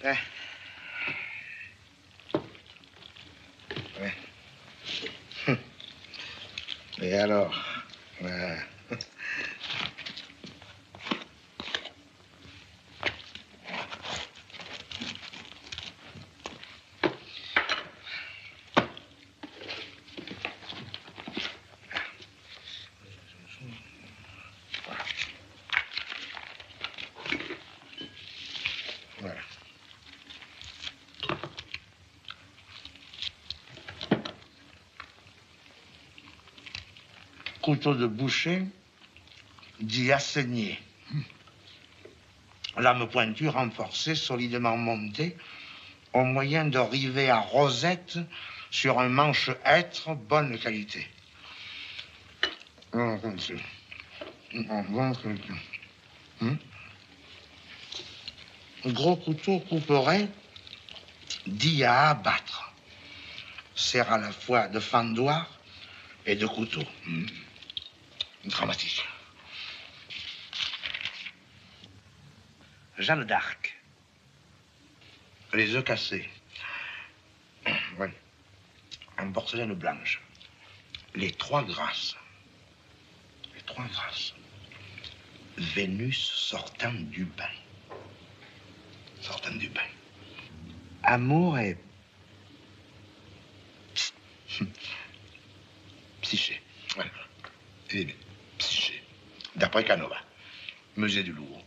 Ouais. Ouais. Et alors voilà. Couteau de boucher dit assaigné. Lame pointue renforcée, solidement montée, au moyen de rivets à rosette sur un manche hêtre bonne qualité. Bonne qualité. Bonne qualité. Gros couteau couperait dit à abattre. Sert à la fois de fendoir et de couteau. Dramatique. Jeanne d'Arc. Les œufs cassés. Oui. En porcelaine blanche. Les trois grâces. Les trois grâces. Vénus sortant du bain. Sortant du bain. Amour et... Psyché. Voilà. Et Psyché. D'après Canova. Musée du Louvre.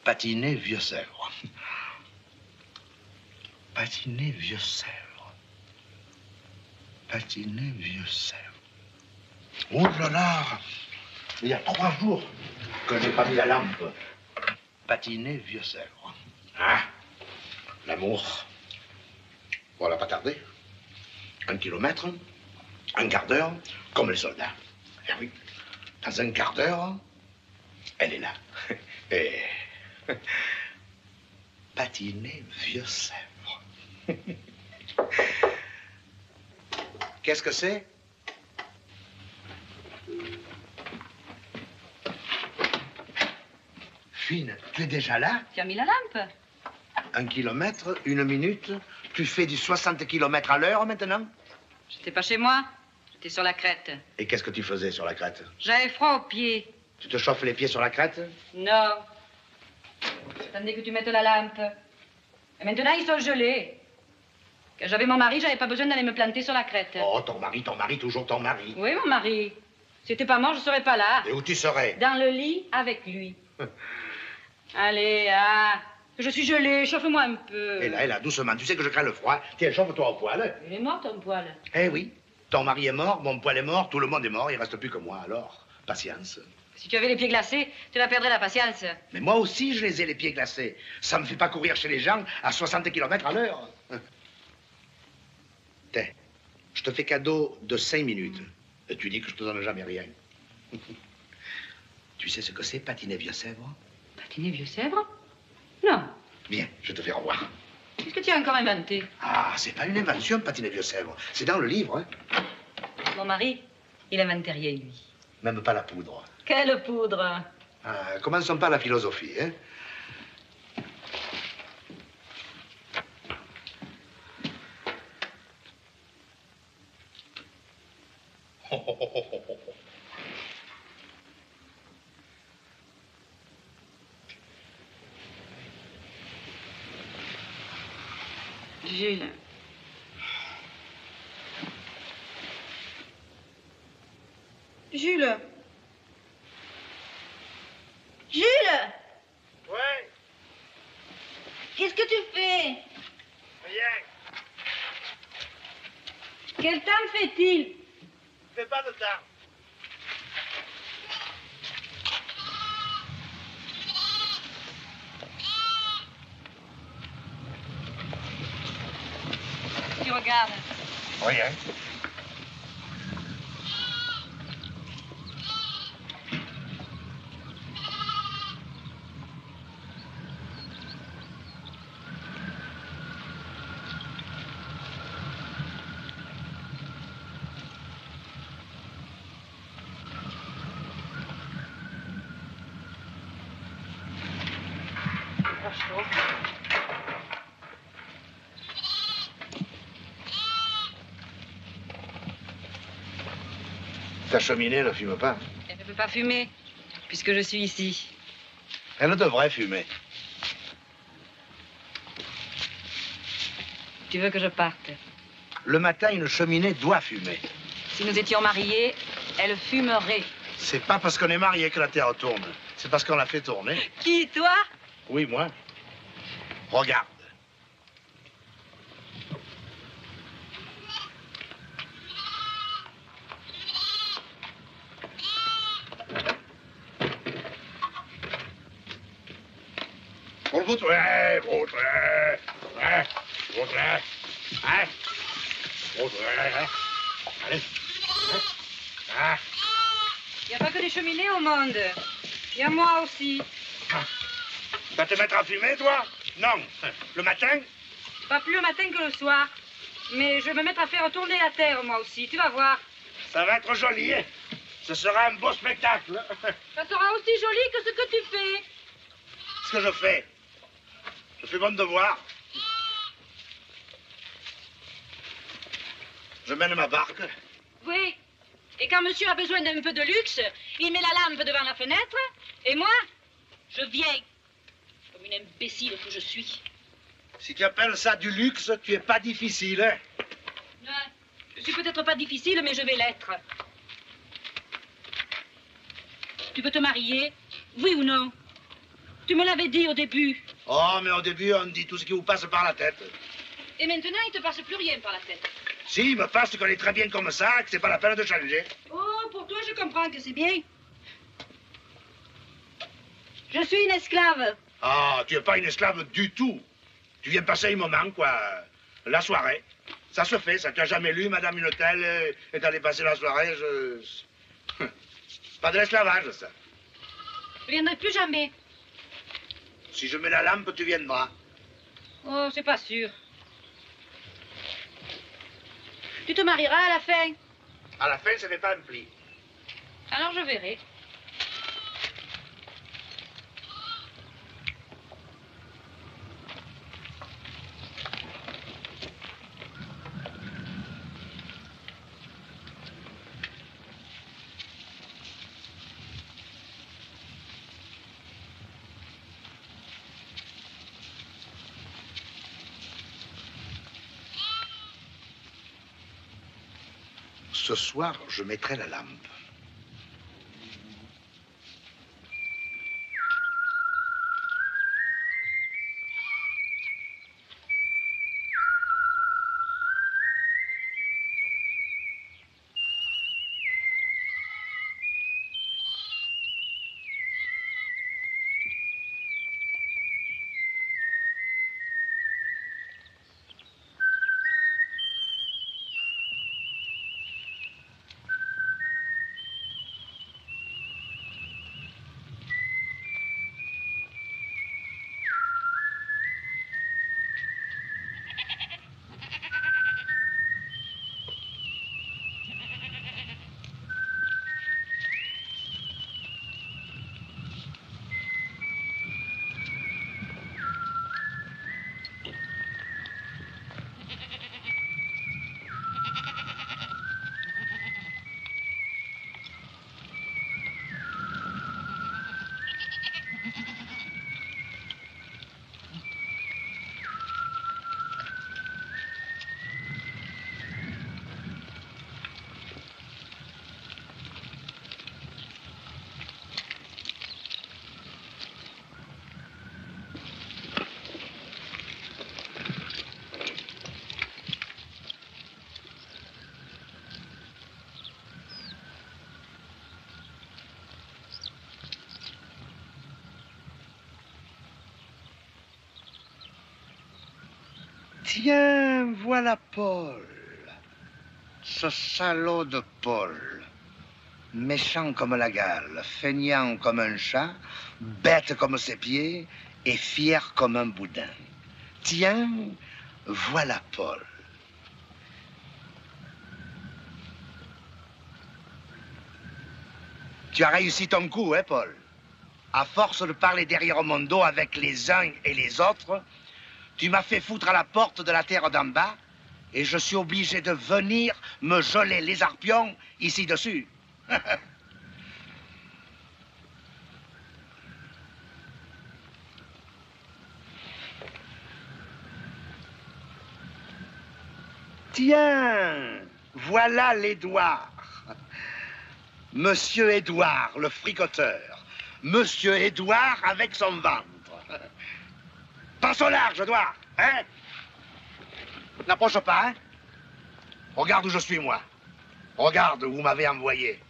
Patiné, Vieux-Sèvres. Patiné, Vieux-Sèvres. Patiné, Vieux-Sèvres. Oh là là! Il y a 3 jours que j'ai pas mis la lampe. Patiné, Vieux-Sèvres. Ah, l'amour. Voilà, pas tardé. 1 kilomètre, 1 quart d'heure, comme les soldats. Eh oui, dans 1 quart d'heure, elle est là. Et... Patiné, Vieux-Sèvres. Qu'est-ce que c'est? Fine, tu es déjà là? Tu as mis la lampe? 1 kilomètre, 1 minute. Tu fais du 60 km à l'heure maintenant? J'étais pas chez moi. J'étais sur la crête. Et qu'est-ce que tu faisais sur la crête? J'avais froid aux pieds. Tu te chauffes les pieds sur la crête? Non. J'attendais que tu mettes la lampe. Et maintenant, ils sont gelés. Quand j'avais mon mari, j'avais pas besoin d'aller me planter sur la crête. Oh, ton mari, toujours ton mari. Oui, mon mari. Si t'étais pas mort, je serais pas là. Et où tu serais? Dans le lit avec lui. Allez, ah. Je suis gelée, chauffe-moi un peu. Et là, doucement. Tu sais que je crains le froid. Tiens, chauffe-toi au poil. Il est mort, ton poil. Eh oui. Ton mari est mort, mon poil est mort, tout le monde est mort, il reste plus que moi. Alors, patience. Si tu avais les pieds glacés, tu la perdrais la patience. Mais moi aussi, je les ai, les pieds glacés. Ça me fait pas courir chez les gens à 60 km à l'heure. Tiens, je te fais cadeau de 5 minutes. Et tu dis que je te donne jamais rien. Tu sais ce que c'est, patiner Vieux-Sèvres? Patiner Vieux-Sèvres? Non. Bien, je te fais revoir. Qu'est-ce que tu as encore inventé? Ah, c'est pas une invention, patiner Vieux-Sèvres. C'est dans le livre, hein. Mon mari, il inventait rien, lui. Même pas la poudre. Quelle poudre! Ah, commençons pas la philosophie, hein. Jules. Jules. Jules! Ouais, Qu'est-ce que tu fais? rien. Quel temps fait-il? Fais pas de temps. Tu regardes. Rien. Ta cheminée ne fume pas. Elle ne peut pas fumer, puisque je suis ici. Elle devrait fumer. Tu veux que je parte? Le matin, une cheminée doit fumer. Si nous étions mariés, elle fumerait. C'est pas parce qu'on est mariés que la Terre tourne. C'est parce qu'on la fait tourner. Qui, toi? Oui, moi. Regarde. Pour le vôtre, ouais, vôtre, ouais, vôtre, hein, vôtre, allez, hein. Il n'y a pas que des cheminées au monde. Il y a moi aussi. Tu vas te mettre à fumer, toi? Non. Le matin? Pas plus le matin que le soir. Mais je vais me mettre à faire tourner la terre, moi aussi. Tu vas voir. Ça va être joli, hein? Ce sera un beau spectacle. Ça sera aussi joli que ce que tu fais. Ce que je fais. Je fais mon devoir. Je mène ma barque. Oui. Et quand monsieur a besoin d'un peu de luxe, il met la lampe devant la fenêtre. Et moi, je viens. Comme une imbécile que je suis. Si tu appelles ça du luxe, tu es pas difficile, hein? Non, je suis peut-être pas difficile, mais je vais l'être. Tu veux te marier? Oui ou non? Tu me l'avais dit au début. Oh, mais au début, on dit tout ce qui vous passe par la tête. Et maintenant, il te passe plus rien par la tête. Si, il me passe qu'on est très bien comme ça, que c'est pas la peine de changer. Oh, pour toi, je comprends que c'est bien. Je suis une esclave. Ah, tu es pas une esclave du tout. Tu viens passer un moment, quoi. La soirée. Ça se fait, ça. Tu as jamais lu, Madame une telle est allée passer la soirée, Pas de l'esclavage, ça. Je viendrai plus jamais. Si je mets la lampe, tu viendras. Oh, c'est pas sûr. Tu te marieras à la fin. À la fin, ce n'est pas un pli. Alors je verrai. Ce soir, je mettrai la lampe. Tiens, voilà Paul. Ce salaud de Paul. Méchant comme la gale, feignant comme un chat, bête comme ses pieds et fier comme un boudin. Tiens, voilà Paul. Tu as réussi ton coup, hein, Paul? À force de parler derrière mon dos avec les uns et les autres, tu m'as fait foutre à la porte de la terre d'en bas et je suis obligé de venir me geler les arpions ici dessus. Tiens, voilà l'Édouard. Monsieur Édouard, le fricoteur. Monsieur Édouard avec son ventre. Pense au large, Édouard, hein? N'approche pas, hein? Regarde où je suis, moi. Regarde où vous m'avez envoyé.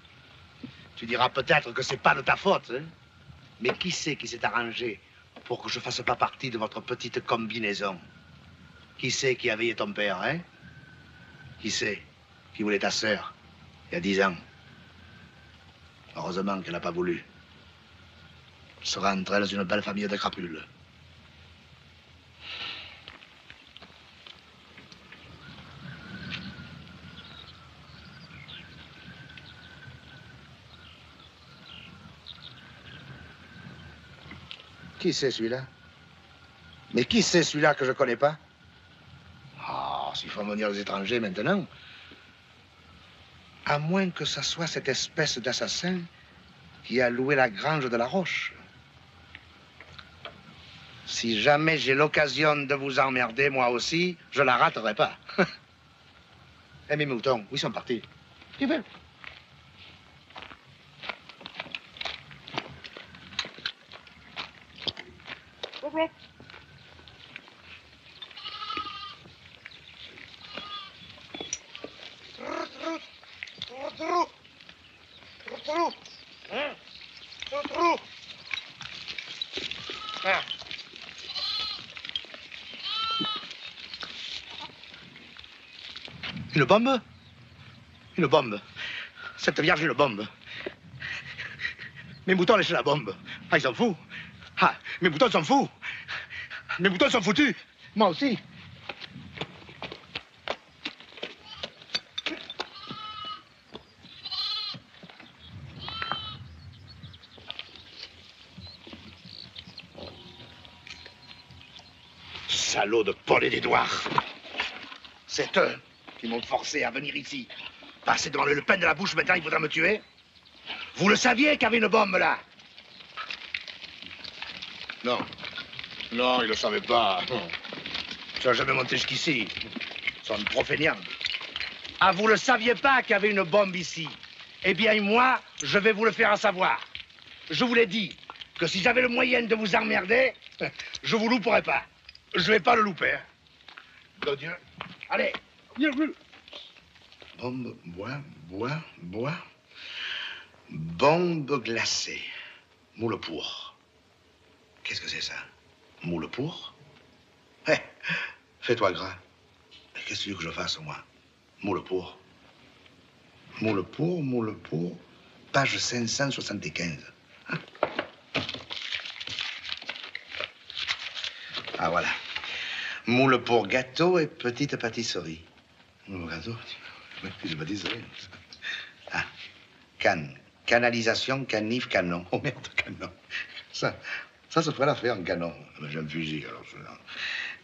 Tu diras peut-être que c'est pas de ta faute, hein? Mais qui c'est qui s'est arrangé pour que je fasse pas partie de votre petite combinaison? Qui c'est qui a veillé ton père, hein? Qui c'est qui voulait ta sœur il y a 10 ans? Heureusement qu'elle n'a pas voulu. Elle sera entre elles une belle famille de crapules. Qui c'est celui-là? Mais qui c'est celui-là que je connais pas? Ah, s'il faut venir les étrangers maintenant. À moins que ça soit cette espèce d'assassin qui a loué la grange de la Roche. Si jamais j'ai l'occasion de vous emmerder, moi aussi, je la raterai pas. Eh, mes moutons, où ils sont partis? Qui veut? Une bombe? Une bombe. Cette vierge, une bombe. Mes moutons lâchent la bombe. Ah, ils s'en foutent. Ah, mes moutons s'en foutent. Mes moutons sont foutus. Moi aussi. Salaud de Paul et d'Édouard. C'est eux qui m'ont forcé à venir ici. Passer devant le pain de la bouche, maintenant il voudra me tuer. Vous le saviez qu'il y avait une bombe là? Non. Non, il le savait pas. Ils sont jamais montés jusqu'ici. Ils sont trop fainéants. Ah, vous le saviez pas qu'il y avait une bombe ici? Eh bien, moi, je vais vous le faire savoir. Je vous l'ai dit que si j'avais le moyen de vous emmerder, je vous louperais pas. Je vais pas le louper. Hein. De Dieu. Allez, viens, viens. Bombe, bois. Bombe glacée. Moule pour. Qu'est-ce que c'est ça? Moule pour? Hé, fais-toi gras. Qu'est-ce que tu veux que je fasse, moi? Moule pour. Moule pour. Page 575. Hein? Ah, voilà. Moule pour gâteau et petite pâtisserie. Moule pour gâteau, petite pâtisserie. Ah, canne. Canalisation, canif, canon. Oh merde, canon. Ça se ferait l'affaire en canon. J'ai un fusil, alors.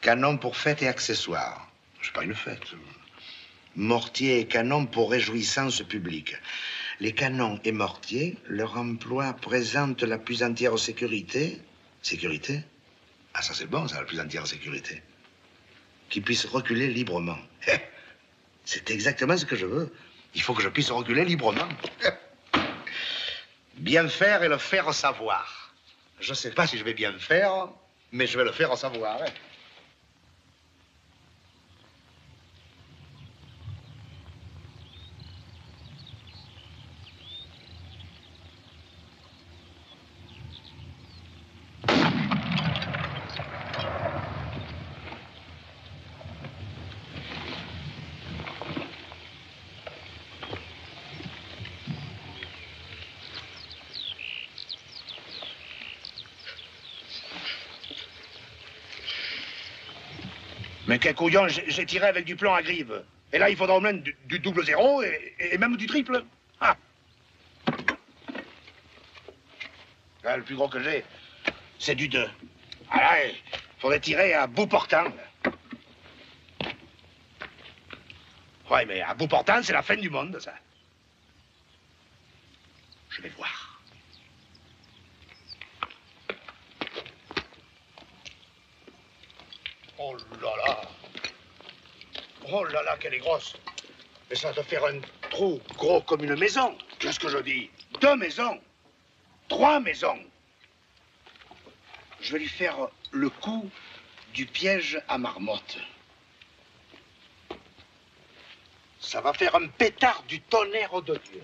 Canon pour fête et accessoires. C'est pas une fête. Mortier et canon pour réjouissance publique. Les canons et mortiers, leur emploi présente la plus entière sécurité. Sécurité? Ah, ça c'est bon, ça, la plus entière sécurité. Qu'ils puissent reculer librement. C'est exactement ce que je veux. Il faut que je puisse reculer librement. Bien faire et le faire savoir. Je ne sais pas si je vais bien faire, mais je vais le faire savoir. Hein. Mais quel couillon, j'ai tiré avec du plomb à grive. Et là, il faudra au moins du double zéro et même du triple. Ah. Là, le plus gros que j'ai, c'est du 2. Ah là, il faudrait tirer à bout portant. Ouais, mais à bout portant, c'est la fin du monde, ça. Je vais voir. Oh là là. Oh là là, qu'elle est grosse. Mais ça doit faire un trou gros comme une maison. Qu'est-ce que je dis? 2 maisons. 3 maisons. Je vais lui faire le coup du piège à marmotte. Ça va faire un pétard du tonnerre de Dieu.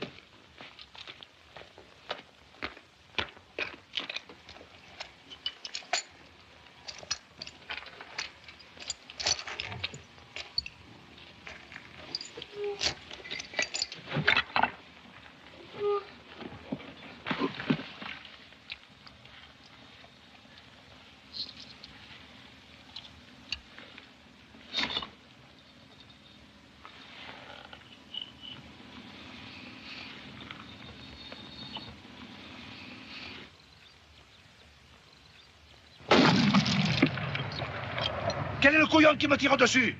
Quel est le couillon qui me tire dessus?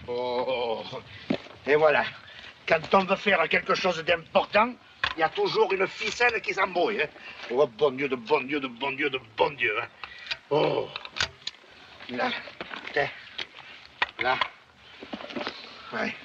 Oh. Et voilà. Quand on veut faire quelque chose d'important, il y a toujours une ficelle qui s'embrouille. Hein. Oh, bon Dieu, de bon Dieu, de bon Dieu, de bon Dieu. Hein. Oh. Là. Tiens. Là. Ouais.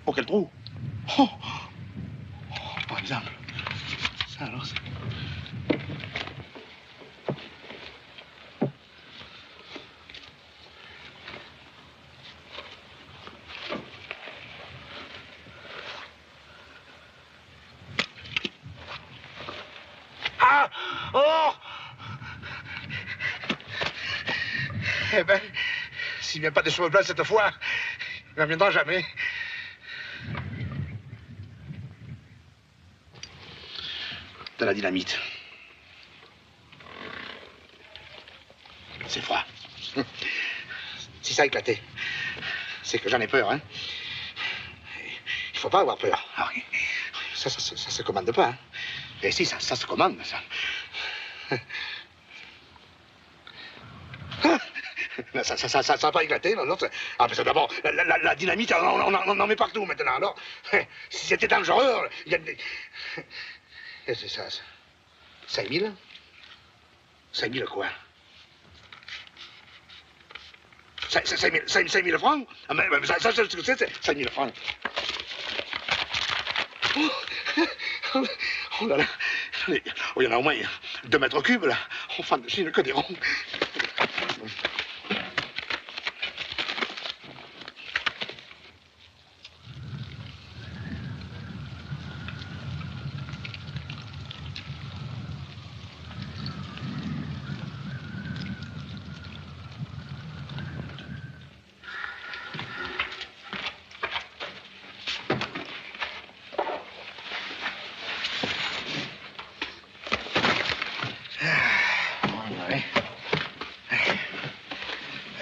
Oh, quel trou! Oh, par exemple. Ça, alors, c'est... Ah! Oh! Eh ben, s'il ne vient pas des cheveux blancs cette fois, il n'en viendra jamais. De la dynamite. C'est froid. Si ça a éclaté, c'est que j'en ai peur, hein. Il faut pas avoir peur. Ah oui. Ça se commande pas, hein. Et si, ça se commande, ça. Ça n'a pas éclaté, non, ah, parce que d'abord, la dynamite, on en met partout maintenant, alors. Si c'était dangereux, il y a des... Et c'est ça, 5 000? 5 000 quoi? 5 000 francs? Ah, mais ça, c'est ce que c'est 5 000 francs. Oh là là. Oh, il y en a au moins 2 mètres cubes, là. Enfin, je ne que des ronds.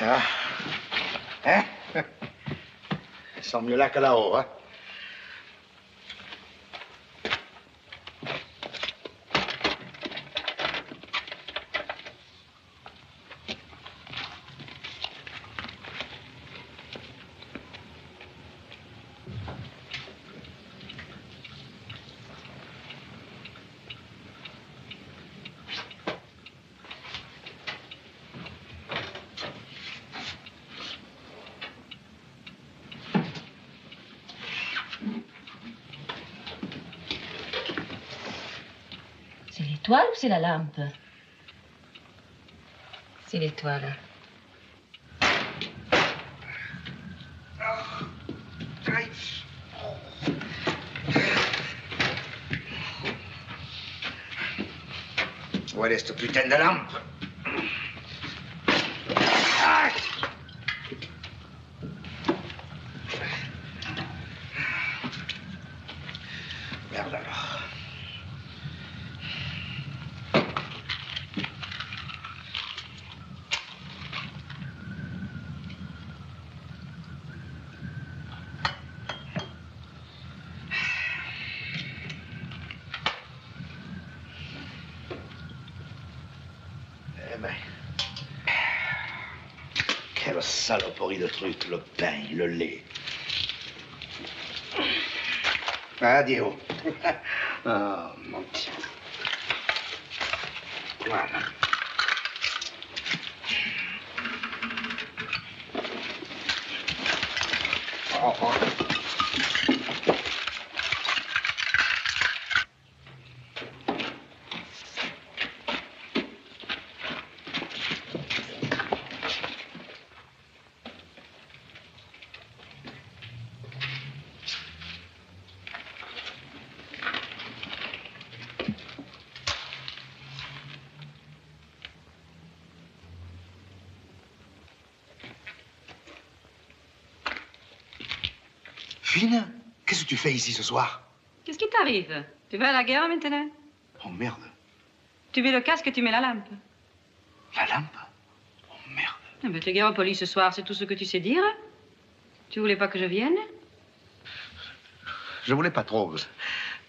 Ah. Hein? Ils sont mieux là que là-haut, hein? C'est l'étoile ou c'est la lampe? C'est l'étoile. Où est cette putain de lampe? Merde alors. saloperie de trucs, le pain, le lait. Adieu. Oh, mon Dieu. Voilà. Oh, oh. Fine, qu'est-ce que tu fais ici ce soir? Qu'est-ce qui t'arrive? Tu vas à la guerre maintenant? Oh merde. Tu mets le casque et tu mets la lampe. La lampe? Oh merde. Ah ben, t'es guère poli ce soir, c'est tout ce que tu sais dire? Tu voulais pas que je vienne? Je voulais pas trop.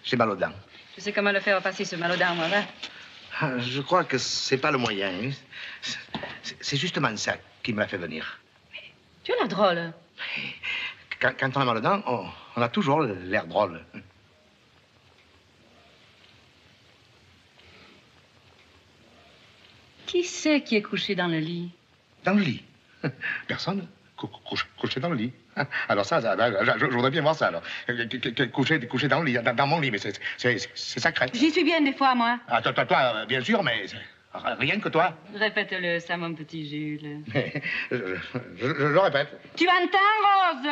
J'ai mal aux dents. Je sais comment le faire passer ce mal aux dents, moi, va. Je crois que c'est pas le moyen. C'est justement ça qui me l'a fait venir. Tu as l'air drôle. Quand on a mal aux dents, on a toujours l'air drôle. Qui c'est qui est couché dans le lit? Dans le lit? Personne. Couché dans le lit. Alors ça, je voudrais bien voir ça, alors. Couché dans le lit, dans mon lit, mais c'est sacré. J'y suis bien des fois, moi. Ah, toi, bien sûr, mais rien que toi. Répète-le, ça, mon petit Jules. Je le répète. Tu entends, Rose?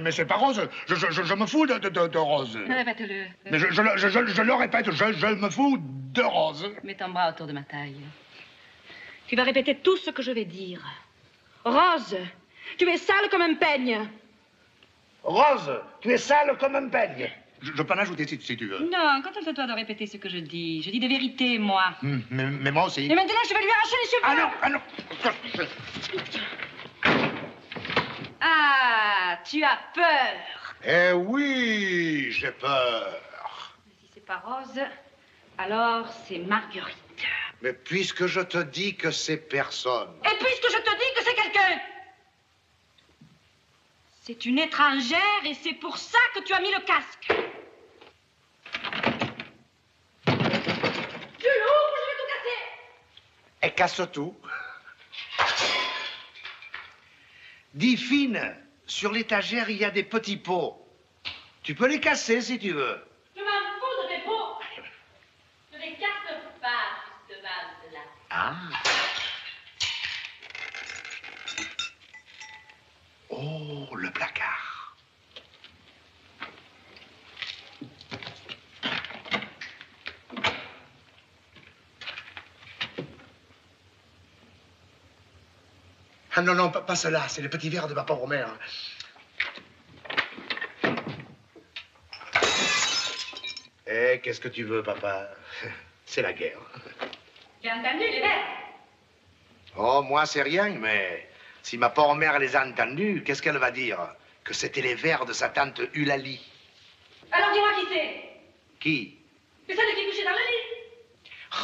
Mais c'est pas Rose. Je me fous de Rose. Répète-le. Mais je le répète, je me fous de Rose. Mets ton bras autour de ma taille. Tu vas répéter tout ce que je vais dire. Rose, tu es sale comme un peigne. Rose, tu es sale comme un peigne. Je peux en ajouter si tu veux. Non, contente-toi de répéter ce que je dis. Je dis des vérités, moi. Mais moi aussi. Et maintenant, je vais lui arracher les cheveux. Ah non. Ah, tu as peur. Eh oui, j'ai peur. Si c'est pas Rose, alors c'est Marguerite. Mais puisque je te dis que c'est personne. Et puisque je te dis que c'est quelqu'un. C'est une étrangère et c'est pour ça que tu as mis le casque. Je l'ouvre, je vais tout casser. Et casse tout. Dis, Fine, sur l'étagère, il y a des petits pots. Tu peux les casser si tu veux. Je m'en fous de tes pots. Je les casse pas, fils de valse, là. Ah. Oh, le placard. Ah non, non, pas cela. C'est le petit verre de ma pauvre mère. Eh, qu'est-ce que tu veux, papa? C'est la guerre. J'ai entendu les verres. Oh, moi, c'est rien, mais si ma pauvre mère les a entendus, qu'est-ce qu'elle va dire? Que c'était les vers de sa tante Eulalie. Alors dis-moi qui c'est. Qui? C'est celle qui est couchée dans le lit. Oh,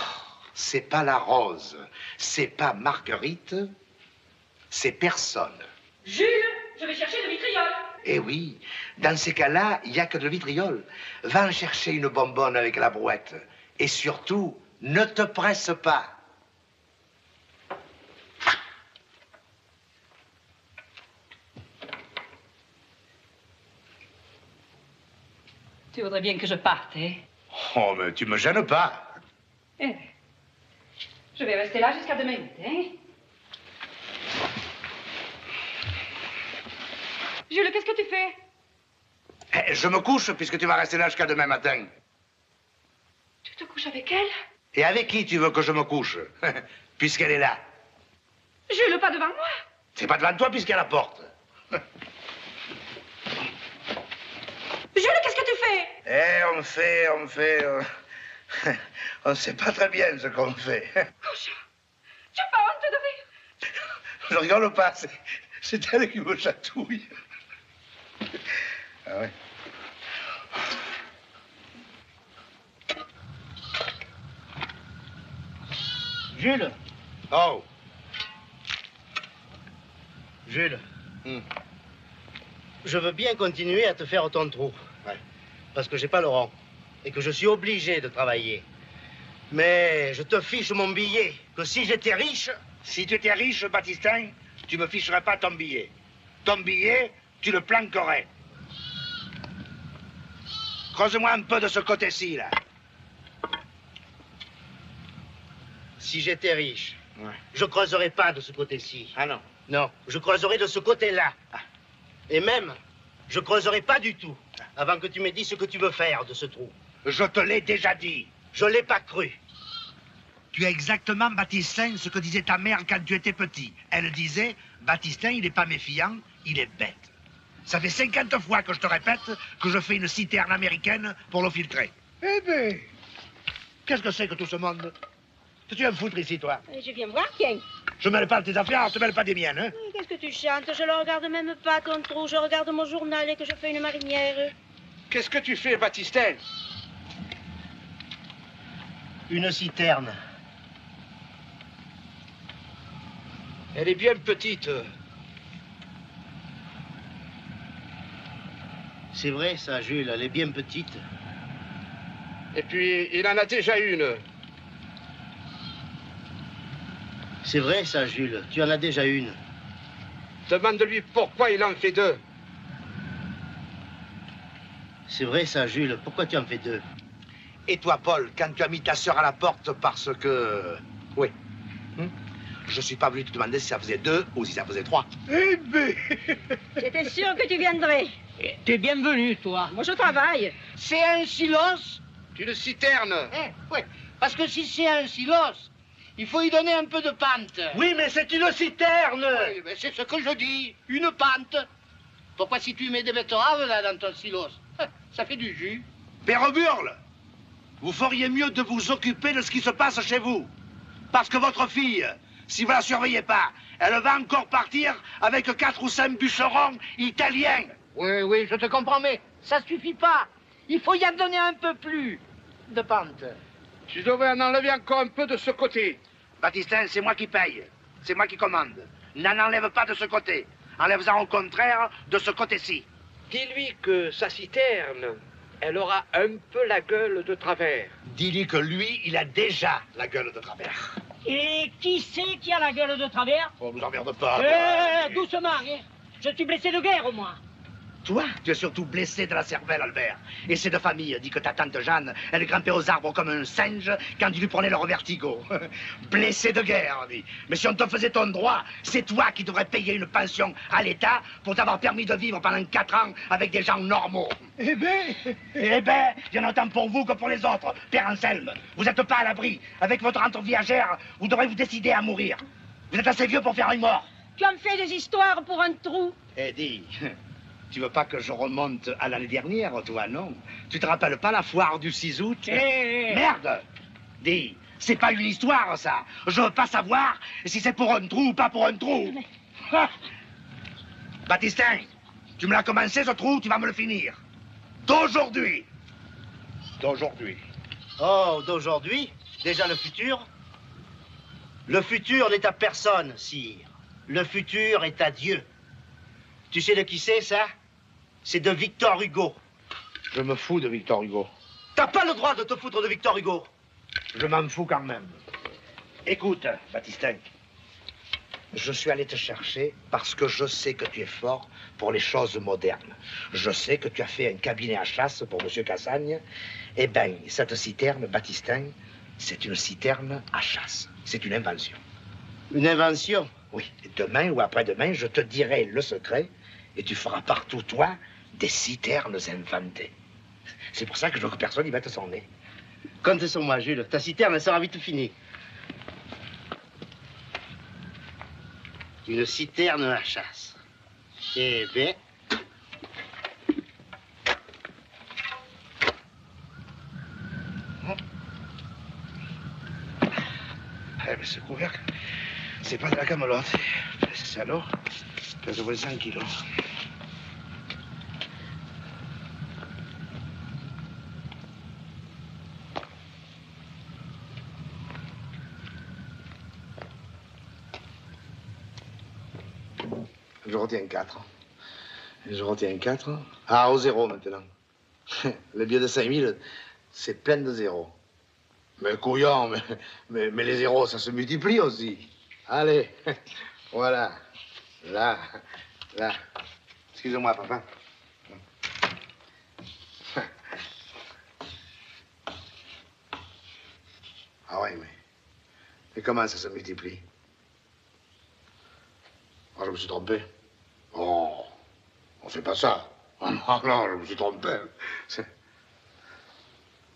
c'est pas la Rose, c'est pas Marguerite, c'est personne. Jules, je vais chercher le vitriol. Eh oui, dans ces cas-là, il n'y a que de le vitriol. Va en chercher une bonbonne avec la brouette. Et surtout, ne te presse pas. Tu voudrais bien que je parte, hein? Oh, mais tu me gênes pas. Eh, je vais rester là jusqu'à demain, hein? Jules, qu'est-ce que tu fais? Eh, je me couche puisque tu vas rester là jusqu'à demain matin. Tu te couches avec elle? Et avec qui tu veux que je me couche? Puisqu'elle est là. Jules, pas devant moi. C'est pas devant toi puisqu'il y a la porte. Jules, qu'est-ce que tu fais? Eh, on fait... on sait pas très bien ce qu'on fait. Oh, j'ai pas honte de rire. Je rigole pas, c'est elle qui me chatouille. Ah ouais. Jules, Oh. Jules, je veux bien continuer à te faire ton trou. Ouais. Parce que j'ai pas le rang. Et que je suis obligé de travailler. Mais je te fiche mon billet. Que si j'étais riche... Si tu étais riche, Baptistin, tu me ficherais pas ton billet. Ton billet, tu le planquerais. Creuse-moi un peu de ce côté-ci, là. Si j'étais riche, Ouais. je creuserais pas de ce côté-ci. Ah non. Non, je creuserais de ce côté-là. Et même, je creuserais pas du tout avant que tu me dises ce que tu veux faire de ce trou. Je te l'ai déjà dit. Je l'ai pas cru. Tu es exactement, Baptistin, ce que disait ta mère quand tu étais petit. Elle disait, Baptistin, il n'est pas méfiant, il est bête. Ça fait 50 fois que je te répète que je fais une citerne américaine pour l'eau filtrée. Eh ben, qu'est-ce que c'est que tout ce monde? Que tu viens me foutre ici, toi? Je viens voir, tiens. Je mêle pas de tes affaires, je te mêle pas des miennes, hein? Qu'est-ce que tu chantes? Je le regarde même pas, ton trou. Je regarde mon journal et que je fais une marinière. Qu'est-ce que tu fais, Baptistin? Une citerne. Elle est bien petite. C'est vrai, ça, Jules, elle est bien petite. Et puis, il en a déjà une. C'est vrai, ça, Jules, tu en as déjà une. Demande-lui pourquoi il en fait deux. C'est vrai, ça, Jules, pourquoi tu en fais deux? Et toi, Paul, quand tu as mis ta sœur à la porte parce que... Oui. Je suis pas venu te demander si ça faisait 2 ou si ça faisait 3. Eh ben... J'étais sûre que tu viendrais. T'es bienvenu, toi. Moi, je travaille. C'est un silos? Une citerne. Oui, parce que si c'est un silos, il faut y donner un peu de pente. Oui, mais c'est une citerne! Oui, mais c'est ce que je dis, une pente. Pourquoi si tu mets des betteraves là dans ton silos, ça fait du jus. Père Burle, vous feriez mieux de vous occuper de ce qui se passe chez vous. Parce que votre fille, si vous la surveillez pas, elle va encore partir avec 4 ou 5 bûcherons italiens. Oui, oui, je te comprends, mais ça suffit pas. Il faut y en donner un peu plus de pente. Tu devrais en enlever encore un peu de ce côté. Baptistin, c'est moi qui paye. C'est moi qui commande. N'en enlève pas de ce côté. Enlève-en au contraire de ce côté-ci. Dis-lui que sa citerne, elle aura un peu la gueule de travers. Dis-lui que lui, il a déjà la gueule de travers. Et qui c'est qui a la gueule de travers? On nous emmerde pas. Doucement, hein. Je suis blessé de guerre, moi. Toi, tu es surtout blessé de la cervelle, Albert. Et c'est de famille dit que ta tante Jeanne, elle grimpait aux arbres comme un singe quand il lui prenait leur vertigo. Blessé de guerre, dit. Mais si on te faisait ton droit, c'est toi qui devrais payer une pension à l'État pour t'avoir permis de vivre pendant 4 ans avec des gens normaux. Eh ben, il y en a autant pour vous que pour les autres, Père Anselme. Vous n'êtes pas à l'abri. Avec votre rente viagère, vous devrez vous décider à mourir. Vous êtes assez vieux pour faire une mort. Tu en fais des histoires pour un trou. Eh, dis, tu veux pas que je remonte à l'année dernière, toi, non? Tu te rappelles pas la foire du 6 août? Merde! Dis, c'est pas une histoire, ça. Je veux pas savoir si c'est pour un trou ou pas pour un trou. Ah. Baptistin, tu me l'as commencé, ce trou, tu vas me le finir. D'aujourd'hui. D'aujourd'hui. Oh, d'aujourd'hui? Déjà le futur? Le futur n'est à personne, sire. Le futur est à Dieu. Tu sais de qui c'est, ça? C'est de Victor Hugo. Je me fous de Victor Hugo. T'as pas le droit de te foutre de Victor Hugo. Je m'en fous quand même. Écoute, Baptistin, je suis allé te chercher parce que je sais que tu es fort pour les choses modernes. Je sais que tu as fait un cabinet à chasse pour M. Cassagne. Eh bien, cette citerne, Baptistin, c'est une citerne à chasse. C'est une invention. Une invention? Oui, demain ou après-demain, je te dirai le secret et tu feras partout, toi, des citernes inventées. C'est pour ça que je veux que personne y mette son nez. Compte sur moi, Jules. Ta citerne sera vite finie. Une citerne à chasse. Eh bien... Eh, mais ce couvercle, c'est pas de la camelote. C'est alors, pèse au moins 5 kilos. Je je retiens 4. Je retiens 4. Ah, au zéro maintenant. Le billet de 5000, c'est plein de zéros. Mais couillon, mais les zéros, ça se multiplie aussi. Allez, voilà. Là. Excusez-moi, papa. Ah oui, mais comment ça se multiplie? Ah, je me suis trompé. Oh, on fait pas ça. Ah non, je me suis trompé.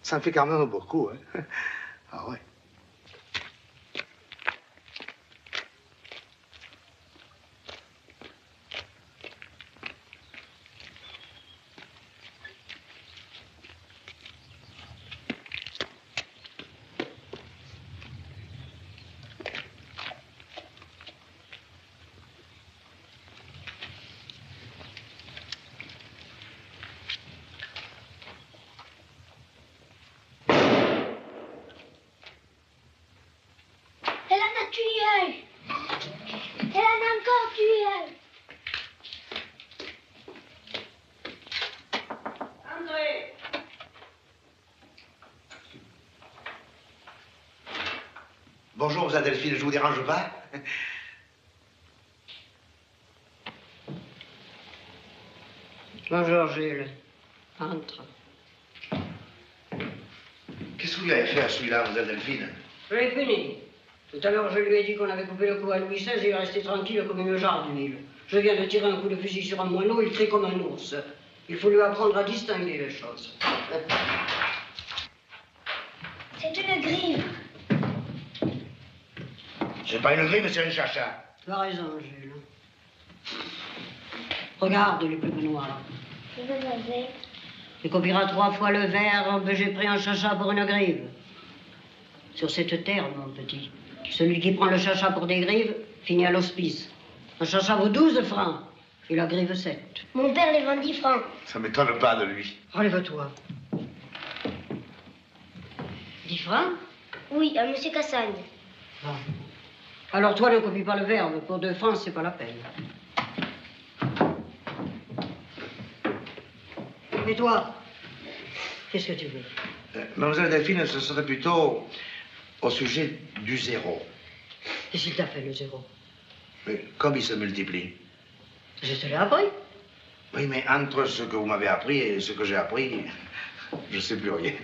Ça me fait quand même beaucoup, hein. Ah ouais. Bonjour, vous Delphine, je vous dérange pas? Bonjour, Jules. Entre. Qu'est-ce que vous lui avez fait à celui-là, vous Delphine? Je l'ai puni. Tout à l'heure, je lui ai dit qu'on avait coupé le cou à Louis XVI et il restait tranquille comme une jarre d'huile. Je viens de tirer un coup de fusil sur un moineau, il crie comme un ours. Il faut lui apprendre à distinguer les choses. C'est une grive. C'est pas une grille, mais c'est un chacha. Tu as raison, Jules. Regarde les plumes noires. Je veux avec. Tu copieras 3 fois le verbe, j'ai pris un chacha pour une grive. Sur cette terre, mon petit, celui qui prend le chacha pour des grives finit à l'hospice. Un chacha vaut 12 francs et la grive 7. Mon père les vend 10 francs. Ça m'étonne pas de lui. Relève-toi. 10 francs? Oui, à Monsieur Cassagne. Bon. Alors toi, ne copie pas le verbe. Pour 2 francs, c'est pas la peine. Et toi, qu'est-ce que tu veux? Mademoiselle Delphine, ce serait plutôt au sujet du zéro. Qu'est-ce qu'il t'a fait, le zéro? Mais comme il se multiplie. Je te l'ai appris. Oui, mais entre ce que vous m'avez appris et ce que j'ai appris, je ne sais plus rien.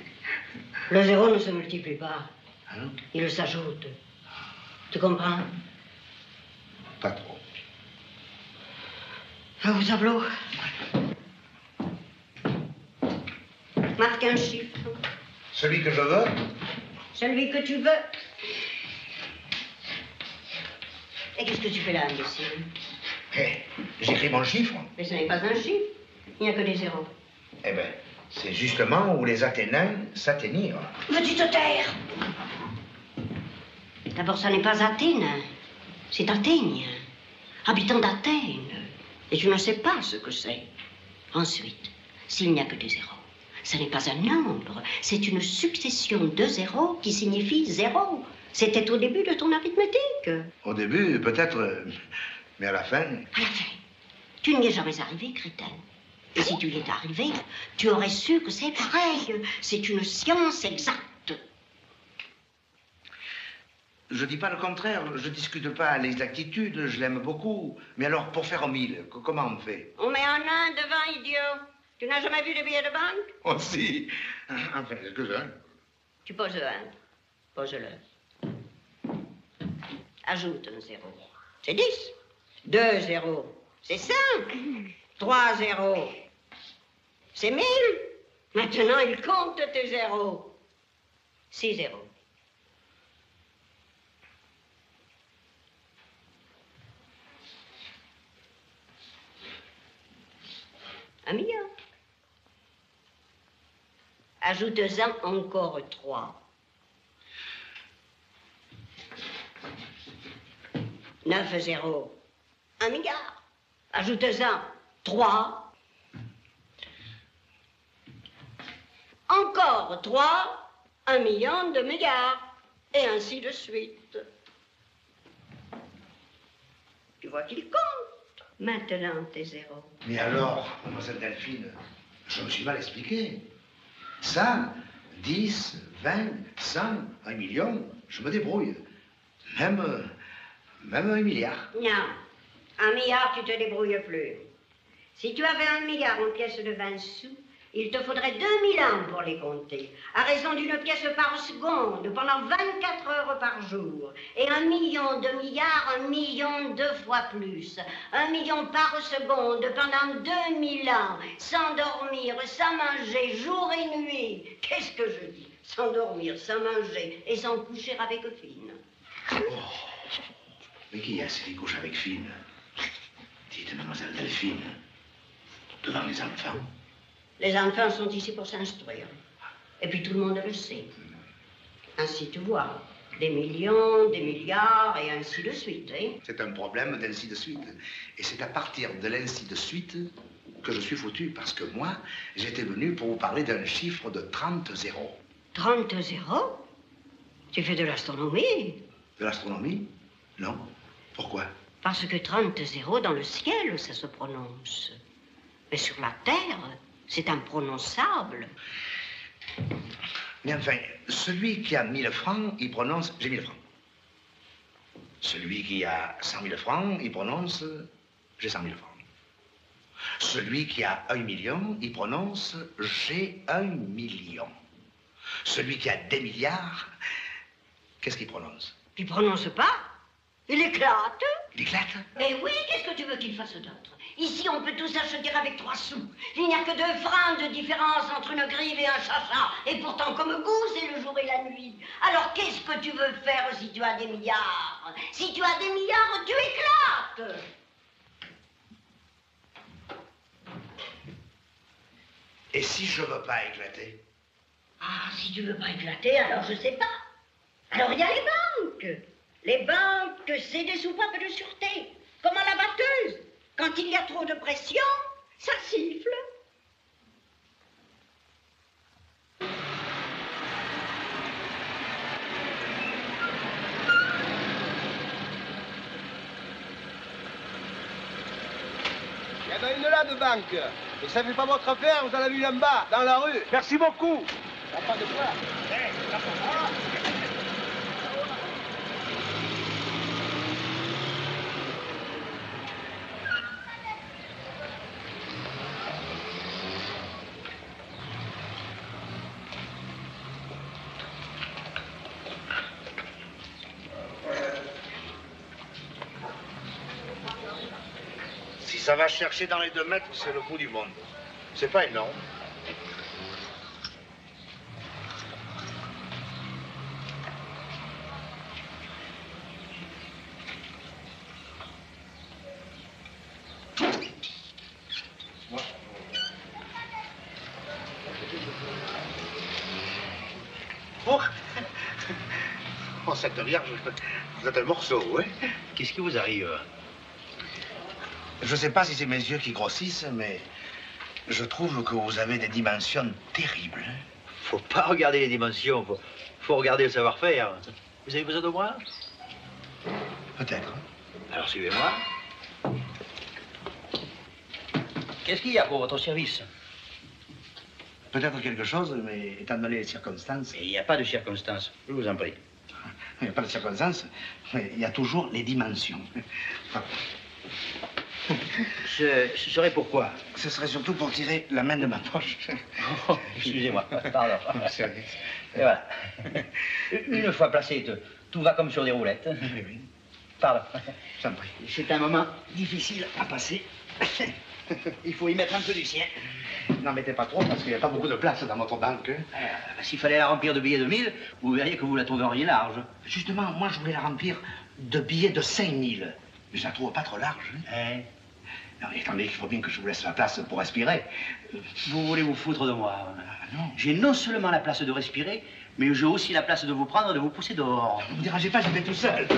Le zéro ne se multiplie pas. Ah non? Il s'ajoute. Tu comprends? Pas trop. Va au tableau. Marque un chiffre. Celui que je veux? Celui que tu veux. Et qu'est-ce que tu fais là, imbécile? Eh, j'écris mon chiffre. Mais ce n'est pas un chiffre. Il n'y a que des zéros. Eh bien, c'est justement où les Athéniens s'atteignirent. Veux-tu te taire? D'abord, ça n'est pas Athènes. C'est Athènes. Habitant d'Athènes. Et tu ne sais pas ce que c'est. Ensuite, s'il n'y a que des zéros, ce n'est pas un nombre. C'est une succession de zéros qui signifie zéro. C'était au début de ton arithmétique. Au début, peut-être, mais à la fin... À la fin, tu n'y es jamais arrivé, crétin. Et si tu y étais arrivé, tu aurais su que c'est pareil. C'est une science exacte. Je dis pas le contraire, je discute pas l'exactitude, je l'aime beaucoup. Mais alors, pour faire au 1000, comment on fait? On met un 1 devant, idiot. Tu n'as jamais vu de billet de banque? Oh, si. Enfin, quelques-uns. Tu poses le 1. Pose-le. Ajoute un 0. C'est 10. 2 zéros. C'est 5. 3 zéros. C'est 1000. Maintenant, il compte tes zéros. 6 zéros. Un million. Ajoute-en encore 3. 9 zéros. 1 milliard. Ajoute-en 3. Encore 3. 1 million de milliards. Et ainsi de suite. Tu vois qu'il compte. Maintenant, tes zéros. Mais alors, mademoiselle Delphine, je me suis mal expliqué. Ça, 10, 20, 100, 1 million, je me débrouille. Même 1 milliard. Non, 1 milliard, tu te débrouilles plus. Si tu avais 1 milliard en pièces de 20 sous, il te faudrait 2000 ans pour les compter, à raison d'une pièce par seconde, pendant 24 heures par jour. Et 1 million de milliards, 1 million 2 fois plus. 1 million par seconde, pendant 2000 ans, sans dormir, sans manger, jour et nuit. Qu'est-ce que je dis? Sans dormir, sans manger et sans coucher avec Fine. Oh. Mais qui est-ce qui couche avec Fine? Dites, mademoiselle Delphine, devant les enfants. Les enfants sont ici pour s'instruire. Et puis tout le monde le sait. Ainsi tu vois, des millions, des milliards et ainsi de suite, hein? C'est un problème d'ainsi de suite. Et c'est à partir de l'ainsi de suite que je suis foutu. Parce que moi, j'étais venu pour vous parler d'un chiffre de 30 zéros. 30 zéros? Tu fais de l'astronomie? De l'astronomie? Non. Pourquoi? Parce que 30 zéros dans le ciel, ça se prononce. Mais sur la terre, c'est imprononçable. Mais enfin, celui qui a 1000 francs, il prononce « j'ai 1000 francs ». Celui qui a 100 000 francs, il prononce « j'ai 100 000 francs ». Celui qui a 1 million, il prononce « j'ai 1 million ». Celui qui a des milliards, qu'est-ce qu'il prononce? Il prononce pas? Il éclate. Il éclate? Eh oui, qu'est-ce que tu veux qu'il fasse d'autre? Ici, on peut tout s'acheter avec 3 sous. Il n'y a que 2 francs de différence entre une grive et un chacha. Et pourtant, comme goût, c'est le jour et la nuit. Alors, qu'est-ce que tu veux faire si tu as des milliards? Si tu as des milliards, tu éclates. Et si je veux pas éclater? Ah, si tu veux pas éclater, alors je sais pas. Alors, il y a les banques. Les banques, c'est des soupapes de sûreté. Comme à la batteuse. Quand il y a trop de pression, ça siffle. Il y en a une là de banque. Et ça fait pas votre affaire, vous en avez une en bas, dans la rue. Merci beaucoup. Ça pas de quoi. Si ça va chercher dans les 2 mètres, c'est le bout du monde. C'est pas énorme. Oh, cette vierge, vous êtes un morceau, oui. Qu'est-ce qui vous arrive? Je ne sais pas si c'est mes yeux qui grossissent, mais je trouve que vous avez des dimensions terribles. Faut pas regarder les dimensions, faut regarder le savoir-faire. Vous avez besoin de moi? Peut-être. Alors suivez-moi. Qu'est-ce qu'il y a pour votre service? Peut-être quelque chose, mais étant donné les circonstances... Mais il n'y a pas de circonstances, je vous en prie. Il n'y a pas de circonstances, mais il y a toujours les dimensions. Ce serait pourquoi? Ce serait surtout pour tirer la main de ma poche. Oh, excusez-moi, pardon. Et voilà. Une fois placé, tout va comme sur des roulettes. Oui, oui. Pardon. J'en prie. C'est un moment difficile à passer. Il faut y mettre un peu du sien. N'en mettez pas trop, parce qu'il n'y a pas beaucoup de place dans notre banque. S'il fallait la remplir de billets de 1000, vous verriez que vous la trouveriez large. Justement, moi, je voulais la remplir de billets de 5000. Mais je la trouve pas trop large. Hein? Non, étant donné qu'il faut bien que je vous laisse la place pour respirer. Vous voulez vous foutre de moi? Non. J'ai non seulement la place de respirer, mais j'ai aussi la place de vous prendre et de vous pousser dehors. Ne me dérangez pas, j'y vais tout seul.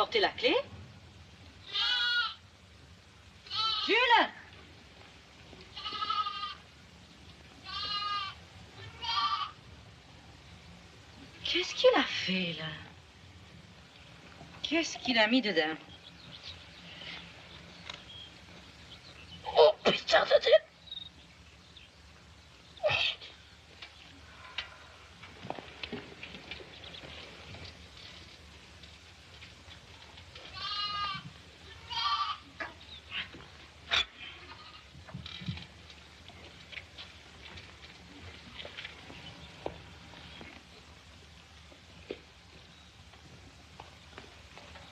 porter la clé. Jules! Qu'est-ce qu'il a fait, là? Qu'est-ce qu'il a mis dedans? Oh, putain de Dieu!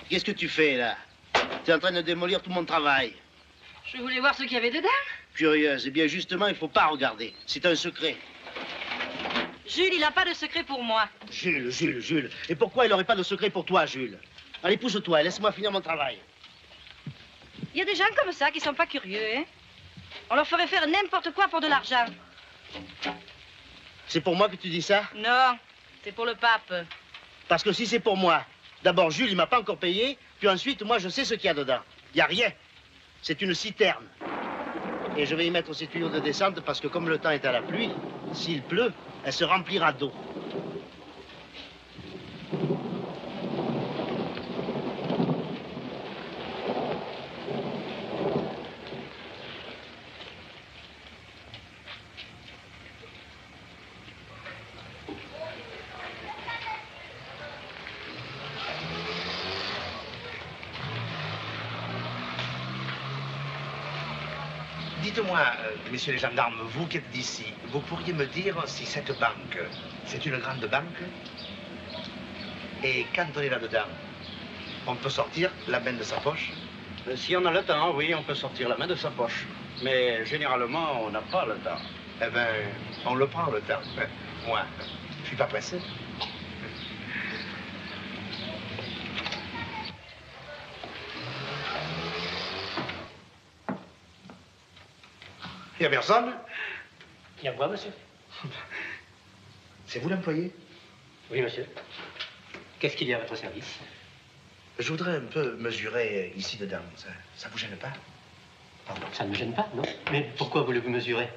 Qu'est-ce que tu fais, là? Tu es en train de démolir tout mon travail. Je voulais voir ce qu'il y avait dedans. Curieuse. Eh bien, justement, il ne faut pas regarder. C'est un secret. Jules, il n'a pas de secret pour moi. Jules. Et pourquoi il n'aurait pas de secret pour toi, Jules? Allez, pousse-toi et laisse-moi finir mon travail. Il y a des gens comme ça qui sont pas curieux, hein? On leur ferait faire n'importe quoi pour de l'argent. C'est pour moi que tu dis ça? Non, c'est pour le pape. Parce que si c'est pour moi, d'abord, Jules, il m'a pas encore payé, puis ensuite, moi, je sais ce qu'il y a dedans. Il n'y a rien. C'est une citerne. Et je vais y mettre ces tuyaux de descente parce que comme le temps est à la pluie, s'il pleut, elle se remplira d'eau. Dites-moi, messieurs les gendarmes, vous qui êtes d'ici, vous pourriez me dire si cette banque, c'est une grande banque? Et quand on est là-dedans, on peut sortir la main de sa poche? Si on a le temps, oui, on peut sortir la main de sa poche. Mais généralement, on n'a pas le temps. Eh bien, on le prend, le temps. Moi, je suis pas pressé. Il n'y a personne? Il y a quoi, monsieur? C'est vous l'employé? Oui, monsieur. Qu'est-ce qu'il y a à votre service? Je voudrais un peu mesurer ici dedans. Ça vous gêne pas? Pardon, ça ne me gêne pas, non? Mais pourquoi voulez-vous mesurer?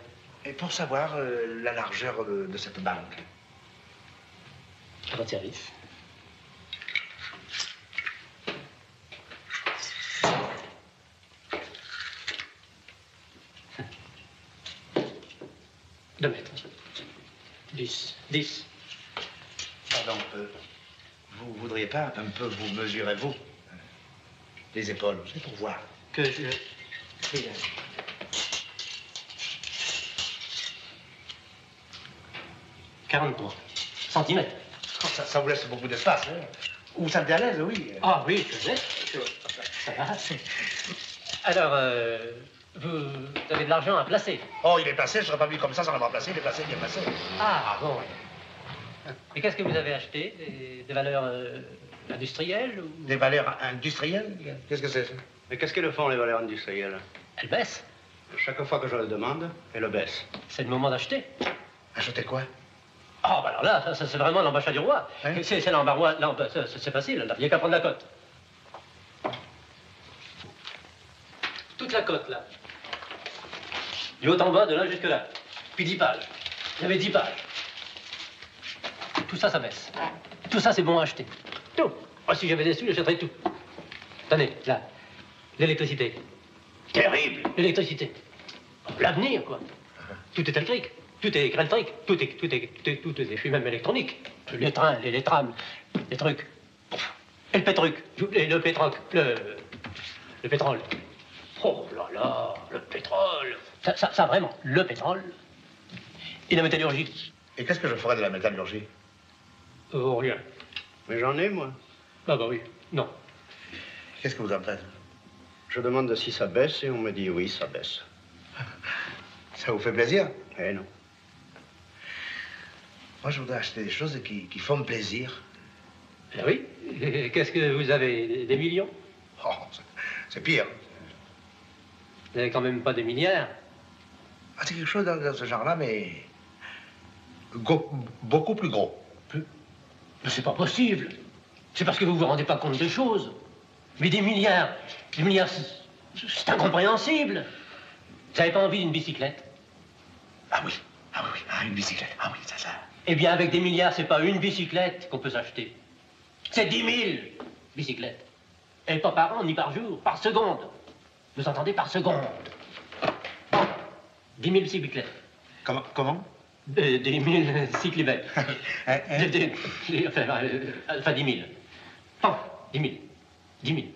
Et pour savoir la largeur de cette banque. À votre service. Deux mètres. 10. Pardon, vous voudriez pas un peu vous mesurer, vous? Les épaules, c'est pour voir. Que je... 43 centimètres. Oh, ça vous laisse beaucoup d'espace, hein? Vous vous sentez à l'aise, oui? Ah oui, je sais. Ça va. Alors, vous avez de l'argent à placer? Oh, il est placé, je ne serais pas venu comme ça sans l'avoir placé. Il est placé, bien placé. Ah, bon. Et qu'est-ce que vous avez acheté? Des valeurs industrielles ou... Des valeurs industrielles? Qu'est-ce que c'est, ça? Mais qu'est-ce qu'elles font, les valeurs industrielles? Elles baissent. Chaque fois que je le demande, elles le baissent. C'est le moment d'acheter. Acheter quoi? Ah, bah alors là, ça c'est vraiment l'embachat du roi. Hein? C'est l'embarras, c'est facile, il n'y a qu'à prendre la cote. Toute la cote, là. Du haut en bas, de là jusque là. Puis 10 pages. Vous avez 10 pages. Tout ça, ça baisse. Tout ça, c'est bon à acheter. Tout. Oh, si j'avais des sous, j'achèterais tout. Tenez, là. L'électricité. Terrible. L'électricité. L'avenir, quoi. Tout est électrique. Tout est électrique. Tout est, je suis même électronique. Les trains, les trams, les trucs. Et le pétruc. Le pétroc. Le pétrole. Oh là là, le pétrole. Ça vraiment, le pétrole. Et la métallurgie. Et qu'est-ce que je ferais de la métallurgie? Oh, rien. Mais j'en ai, moi. Ah bah oui, non. Qu'est-ce que vous en faites? Je demande si ça baisse et on me dit oui, ça baisse. Ça vous fait plaisir? Eh non. Moi, je voudrais acheter des choses qui font plaisir. Ah oui? Qu'est-ce que vous avez? Des millions? Oh, c'est pire. Vous n'avez quand même pas des milliards? Ah, c'est quelque chose dans ce genre-là, mais... beaucoup plus gros. Mais c'est pas possible. C'est parce que vous vous rendez pas compte des choses. Mais des milliards, c'est incompréhensible. Vous n'avez pas envie d'une bicyclette? Ah oui, une bicyclette. Ah oui, ça. Eh bien, avec des milliards, c'est pas une bicyclette qu'on peut s'acheter. C'est 10 000 bicyclettes. Et pas par an, ni par jour, par seconde. Vous entendez? Par seconde. 10 000 bicyclettes. Comment? 10 000 cyclibelles. Enfin, 10 000. Pan, 10 000. 10 000.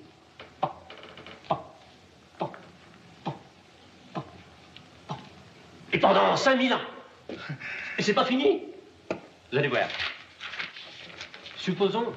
Et pendant 5000 ans. Et c'est pas fini. Vous allez voir. Supposons...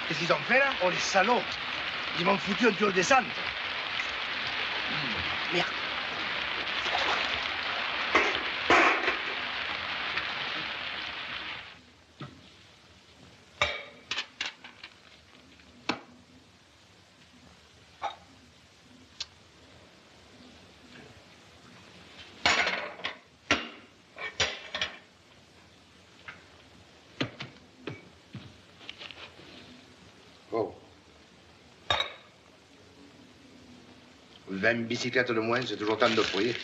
Qu'est-ce qu'ils ont fait, là? Oh, les salauds! Ils m'ont foutu un tuyau de descente. Merde. Oh. 20 bicyclettes de moins, c'est toujours tant de fruits.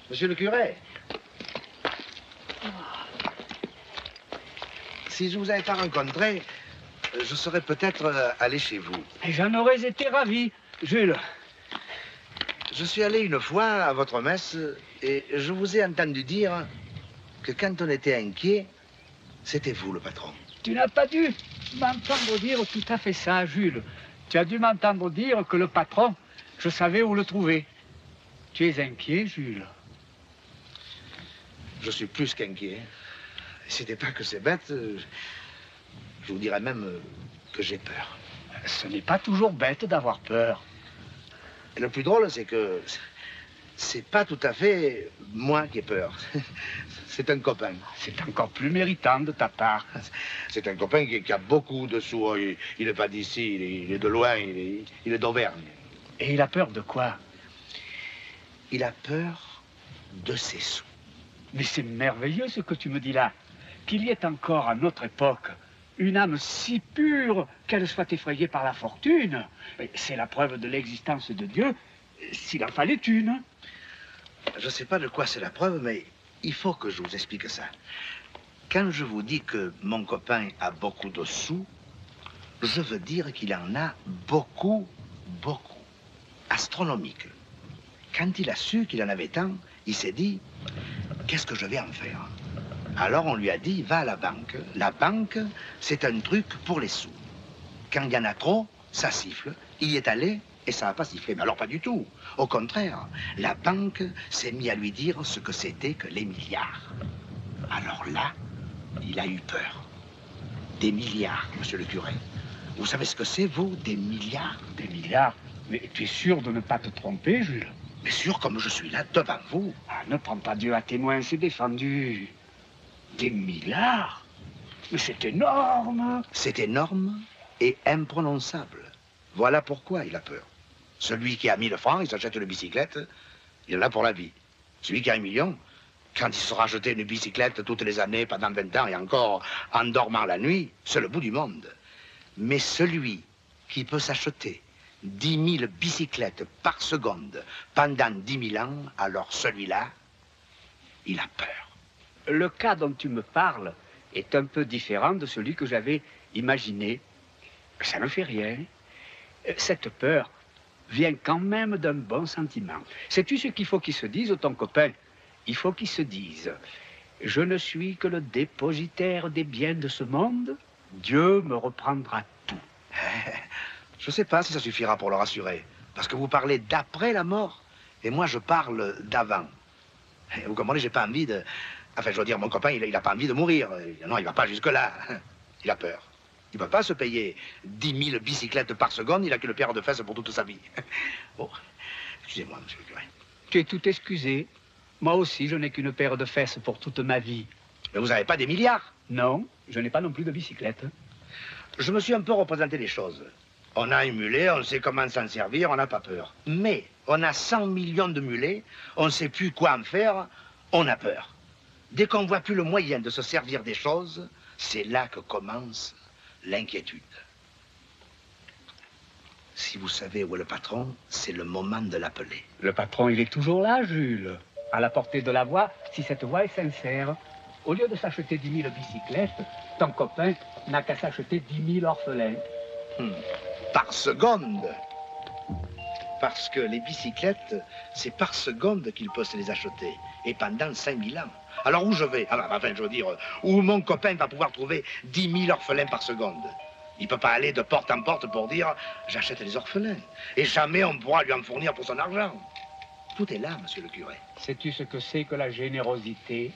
Monsieur le curé, si je vous avais pas rencontré, je serais peut-être allé chez vous. J'en aurais été ravi, Jules. Je suis allé une fois à votre messe et je vous ai entendu dire que quand on était inquiet, c'était vous le patron. Tu n'as pas dû m'entendre dire tout à fait ça, Jules. Tu as dû m'entendre dire que le patron, je savais où le trouver. Tu es inquiet, Jules? Je suis plus qu'inquiet. Si c'était pas que c'est bête, je vous dirais même que j'ai peur. Ce n'est pas toujours bête d'avoir peur. Et le plus drôle, c'est que c'est pas tout à fait moi qui ai peur. C'est un copain. C'est encore plus méritant de ta part. C'est un copain qui a beaucoup de sous. Oh, il n'est pas d'ici, il est de loin, il est d'Auvergne. Et il a peur de quoi? Il a peur de ses sous. Mais c'est merveilleux ce que tu me dis là. Qu'il y ait encore à notre époque une âme si pure qu'elle soit effrayée par la fortune. C'est la preuve de l'existence de Dieu, s'il en fallait une. Je ne sais pas de quoi c'est la preuve, mais il faut que je vous explique ça. Quand je vous dis que mon copain a beaucoup de sous, je veux dire qu'il en a beaucoup, beaucoup. Astronomique. Quand il a su qu'il en avait tant, il s'est dit, qu'est-ce que je vais en faire? Alors on lui a dit, va à la banque. La banque, c'est un truc pour les sous. Quand il y en a trop, ça siffle. Il y est allé et ça n'a pas sifflé. Mais alors pas du tout. Au contraire, la banque s'est mise à lui dire ce que c'était que les milliards. Alors là, il a eu peur. Des milliards, monsieur le curé. Vous savez ce que c'est, vous, des milliards? Des milliards? Mais tu es sûr de ne pas te tromper, Jules? Mais sûr, comme je suis là, devant vous. Ah, ne prends pas Dieu à témoin, c'est défendu. Des milliards? Mais c'est énorme. C'est énorme et imprononçable. Voilà pourquoi il a peur. Celui qui a 1000 francs, il s'achète une bicyclette, il en a pour la vie. Celui qui a 1 million, quand il sera acheté une bicyclette toutes les années, pendant 20 ans, et encore en dormant la nuit, c'est le bout du monde. Mais celui qui peut s'acheter 10 000 bicyclettes par seconde pendant 10 000 ans, alors celui-là, il a peur. Le cas dont tu me parles est un peu différent de celui que j'avais imaginé. Ça ne fait rien. Cette peur vient quand même d'un bon sentiment. Sais-tu ce qu'il faut qu'il se dise, ton copain? il faut qu'ils se disent, je ne suis que le dépositaire des biens de ce monde, Dieu me reprendra tout. Je ne sais pas si ça suffira pour le rassurer, parce que vous parlez d'après la mort, et moi je parle d'avant. Vous comprenez, j'ai pas envie de... Enfin, je veux dire, mon copain, il n'a pas envie de mourir. Non, il va pas jusque-là. Il a peur. Il ne peut pas se payer 10 000 bicyclettes par seconde, il a qu'une paire de fesses pour toute sa vie. Bon, excusez-moi, monsieur le curé. Tu es tout excusé. Moi aussi, je n'ai qu'une paire de fesses pour toute ma vie. Mais vous n'avez pas des milliards? Non, je n'ai pas non plus de bicyclette. Je me suis un peu représenté les choses. On a un mulet, on sait comment s'en servir, on n'a pas peur. Mais on a 100 millions de mulets, on ne sait plus quoi en faire, on a peur. Dès qu'on ne voit plus le moyen de se servir des choses, c'est là que commence l'inquiétude. Si vous savez où est le patron, c'est le moment de l'appeler. Le patron, il est toujours là, Jules. À la portée de la voix, si cette voix est sincère. Au lieu de s'acheter 10 000 bicyclettes, ton copain n'a qu'à s'acheter 10 000 orphelins. Par seconde. Parce que les bicyclettes, c'est par seconde qu'il peut se les acheter. Et pendant 5000 ans. Alors où je vais? Enfin, je veux dire, où mon copain va pouvoir trouver 10 000 orphelins par seconde? Il ne peut pas aller de porte en porte pour dire « j'achète les orphelins ». Et jamais on pourra lui en fournir pour son argent. Tout est là, monsieur le curé. Sais-tu ce que c'est que la générosité?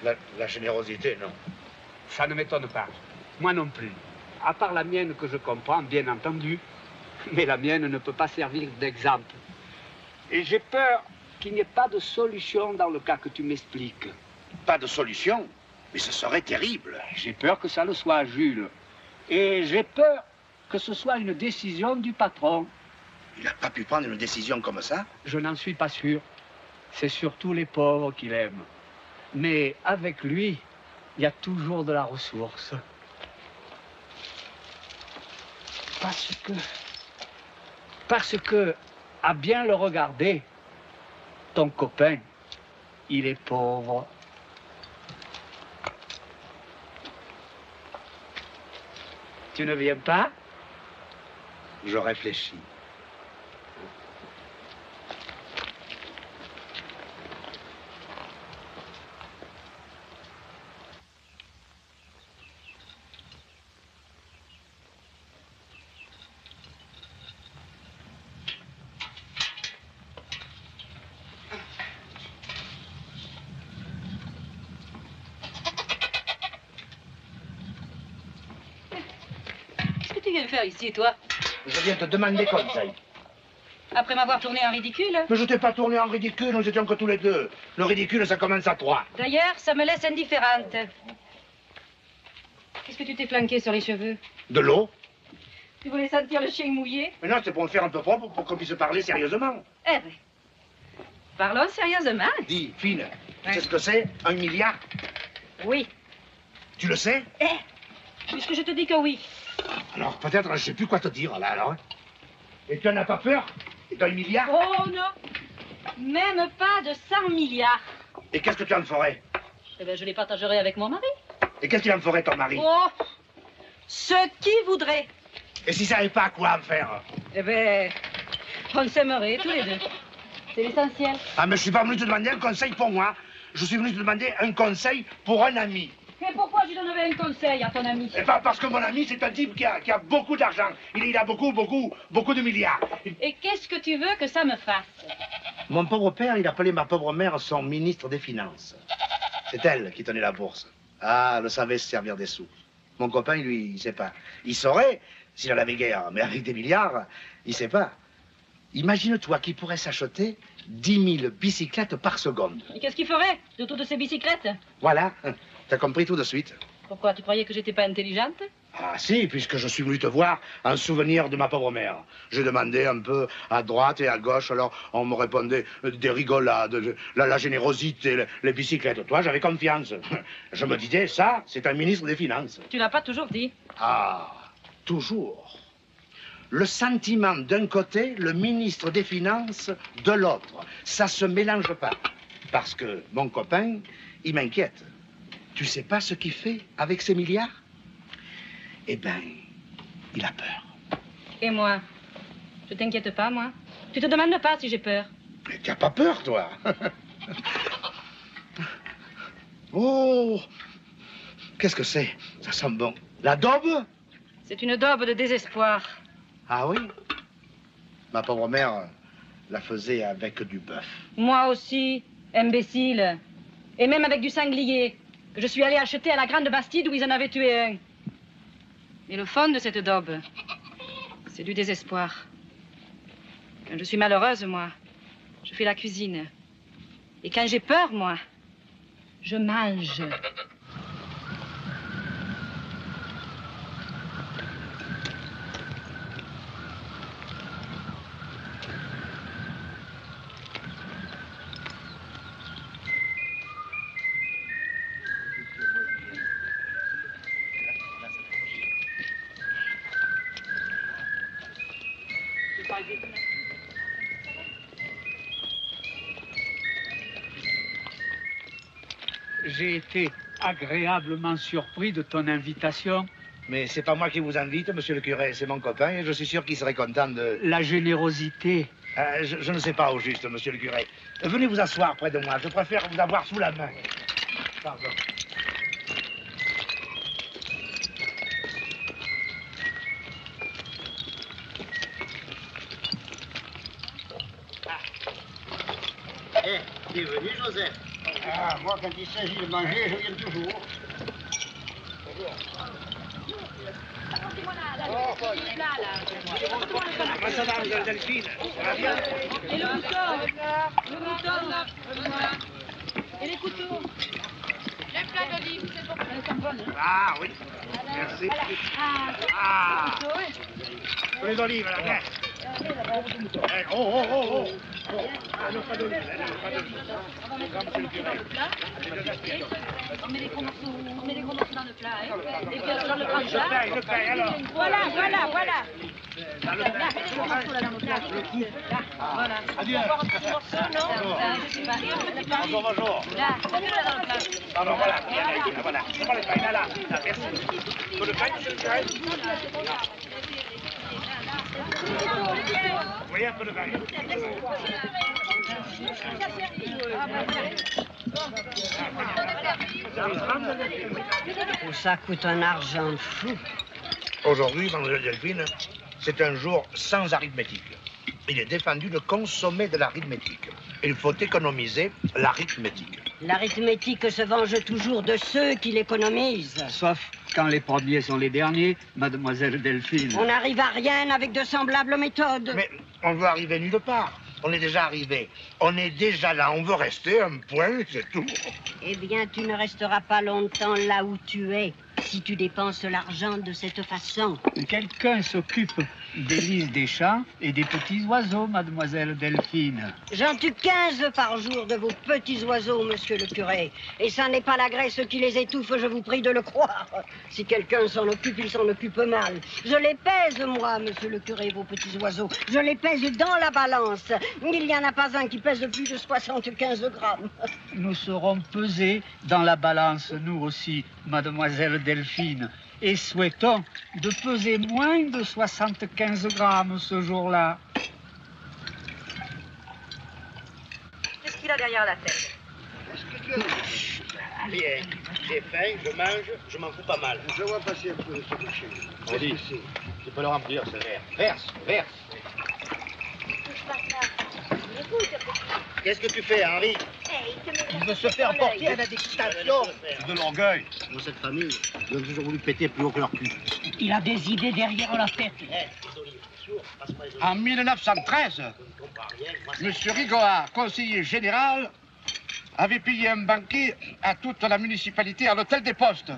La générosité, non. Ça ne m'étonne pas. Moi non plus. À part la mienne que je comprends, bien entendu. Mais la mienne ne peut pas servir d'exemple. Et j'ai peur qu'il n'y ait pas de solution dans le cas que tu m'expliques. Pas de solution? Mais ce serait terrible. J'ai peur que ça le soit, Jules. Et j'ai peur que ce soit une décision du patron. Il n'a pas pu prendre une décision comme ça? Je n'en suis pas sûr. C'est surtout les pauvres qu'il aime. Mais avec lui, il y a toujours de la ressource. Parce que, à bien le regarder, ton copain, il est pauvre. Tu ne viens pas? Je réfléchis. Qu'est-ce que tu viens faire ici, toi? Je viens te demander conseil. Après m'avoir tourné en ridicule? Mais je t'ai pas tourné en ridicule, nous étions que tous les deux. Le ridicule, ça commence à 3. D'ailleurs, ça me laisse indifférente. Qu'est-ce que tu t'es flanqué sur les cheveux? De l'eau? Tu voulais sentir le chien mouillé? Mais non, c'est pour me faire un peu propre, pour qu'on puisse parler sérieusement. Eh bien, parlons sérieusement. Dis, fine, tu sais ce que c'est? 1 milliard? Oui. Tu le sais? Puisque je te dis que oui. Alors, peut-être, je sais plus quoi te dire, là, alors. Et tu n'en as pas peur? D'1 milliard? Oh non, même pas de 100 milliards. Et qu'est-ce que tu en ferais? Eh bien, je les partagerai avec mon mari. Et qu'est-ce qu'il en ferait, ton mari? Oh, ce qui voudrait. Et s'il savait pas quoi en faire? Eh bien, on s'aimerait tous les deux. C'est l'essentiel. Ah, mais je suis pas venu te demander un conseil pour moi. Je suis venu te demander un conseil pour un ami. Et pourquoi je donnerais un conseil à ton ami? Et pas parce que mon ami, c'est un type qui a beaucoup d'argent. Il a beaucoup de milliards. Et qu'est-ce que tu veux que ça me fasse? Mon pauvre père, il appelait ma pauvre mère son ministre des Finances. C'est elle qui tenait la bourse. Ah, elle savait se servir des sous. Mon copain, lui, il sait pas. Il saurait s'il en avait guère, mais avec des milliards, il sait pas. Imagine-toi qu'il pourrait s'acheter 10 000 bicyclettes par seconde. Et qu'est-ce qu'il ferait de toutes ces bicyclettes? Voilà, t'as compris tout de suite. Pourquoi? Tu croyais que j'étais pas intelligente? Ah si, puisque je suis venu te voir en souvenir de ma pauvre mère. J'ai demandé un peu à droite et à gauche, alors on me répondait des rigolades, la générosité, les bicyclettes. Toi, j'avais confiance. Je me disais, ça, c'est un ministre des Finances. Tu l'as pas toujours dit. Ah, toujours. Le sentiment d'un côté, le ministre des Finances de l'autre. Ça se mélange pas. Parce que mon copain, il m'inquiète. Tu sais pas ce qu'il fait avec ces milliards? Eh ben, il a peur. Et moi? Je t'inquiète pas, moi. Tu te demandes pas si j'ai peur. Mais t'as pas peur, toi? Oh, qu'est-ce que c'est? Ça sent bon. La daube? C'est une daube de désespoir. Ah oui? Ma pauvre mère la faisait avec du bœuf. Moi aussi, imbécile. Et même avec du sanglier, que je suis allée acheter à la Grande Bastide où ils en avaient tué un. Mais le fond de cette daube, c'est du désespoir. Quand je suis malheureuse, moi, je fais la cuisine. Et quand j'ai peur, moi, je mange. J'ai été agréablement surpris de ton invitation. Mais c'est pas moi qui vous invite, monsieur le curé, c'est mon copain, et je suis sûr qu'il serait content de... La générosité. Je ne sais pas au juste, monsieur le curé. Venez vous asseoir près de moi, je préfère vous avoir sous la main. Pardon. T'es venu, Joseph? Ah, moi, quand il s'agit de manger, je viens toujours. Comment ça va, Madame Delphine? Ça va bien? Et le couteau, et les couteaux. Les plats d'olive, c'est bon. Elles sont bonnes, hein? Ah oui, merci. Ah, les olives, là, viens. Oh. Ah, non, pas d'olive, pas d'olive. On met les gros morceaux dans le plat, hein? Et puis alors, dans le plat. Le pain, alors. Voilà. Dans le pain. Voilà. Adieu. Je sais pas. Et un petit pain. Bonjour. Là, mets-le là dans le plat. Alors voilà, voilà. C'est pas le pain, là, merci. Le pain, monsieur le curé? Vous voyez un peu de pain? Ça coûte un argent fou. Aujourd'hui, mademoiselle Delphine, c'est un jour sans arithmétique. Il est défendu de consommer de l'arithmétique. Il faut économiser l'arithmétique. L'arithmétique se venge toujours de ceux qui l'économisent. Sauf quand les premiers sont les derniers, mademoiselle Delphine. On n'arrive à rien avec de semblables méthodes. Mais on veut arriver nulle part. On est déjà arrivé. On est déjà là. On veut rester un point, c'est tout. Eh bien, tu ne resteras pas longtemps là où tu es, si tu dépenses l'argent de cette façon. Quelqu'un s'occupe des lys des champs et des petits oiseaux, mademoiselle Delphine. J'en tue 15 par jour de vos petits oiseaux, monsieur le curé. Et ça n'est pas la graisse qui les étouffe, je vous prie de le croire. Si quelqu'un s'en occupe, il s'en occupe mal. Je les pèse, moi, monsieur le curé, vos petits oiseaux. Je les pèse dans la balance. Il n'y en a pas un qui pèse plus de 75 grammes. Nous serons pesés dans la balance, nous aussi, mademoiselle Delphine. Et souhaitons de peser moins de 75 grammes ce jour-là. Qu'est-ce qu'il a derrière la tête? Allez, j'ai faim, je mange, je m'en fous pas mal. Je vois passer un peu ce boucher. Vas-y, tu peux le remplir, ce verre. Verse. Qu'est-ce que tu fais, Henri? Il veut se faire porter à la dictation. De l'orgueil. Dans cette famille, ils ont toujours voulu péter plus haut que leur cul. Il a des idées derrière la tête. En 1913, M. Rigoard, conseiller général, avait payé un banquet à toute la municipalité à l'hôtel des Postes.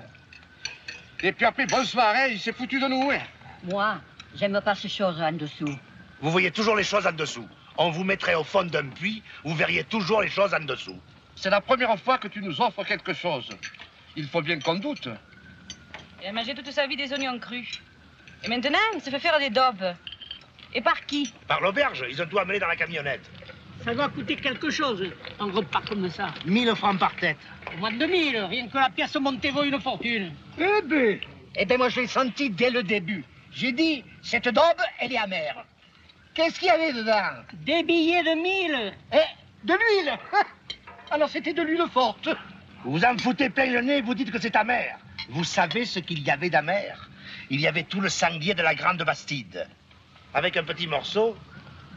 Et puis après, bonsoir, hein, il s'est foutu de nous. Hein. Moi, j'aime pas ces choses en dessous. Vous voyez toujours les choses en dessous. On vous mettrait au fond d'un puits, vous verriez toujours les choses en dessous. C'est la première fois que tu nous offres quelque chose. Il faut bien qu'on doute. Il a mangé toute sa vie des oignons crus. Et maintenant, il se fait faire des daubes. Et par qui? Par l'auberge, ils ont tout amené dans la camionnette. Ça doit coûter quelque chose, un repas comme ça. 1000 francs par tête. Au moins de 2000, rien que la pièce montée vaut une fortune. Eh ben moi je l'ai senti dès le début. J'ai dit, cette daube, elle est amère. Qu'est-ce qu'il y avait dedans? Des billets de 1000. De l'huile. Alors c'était de l'huile forte. Vous en foutez plein le nez, vous dites que c'est amer. Vous savez ce qu'il y avait d'amer? Il y avait tout le sanglier de la Grande Bastide. Avec un petit morceau,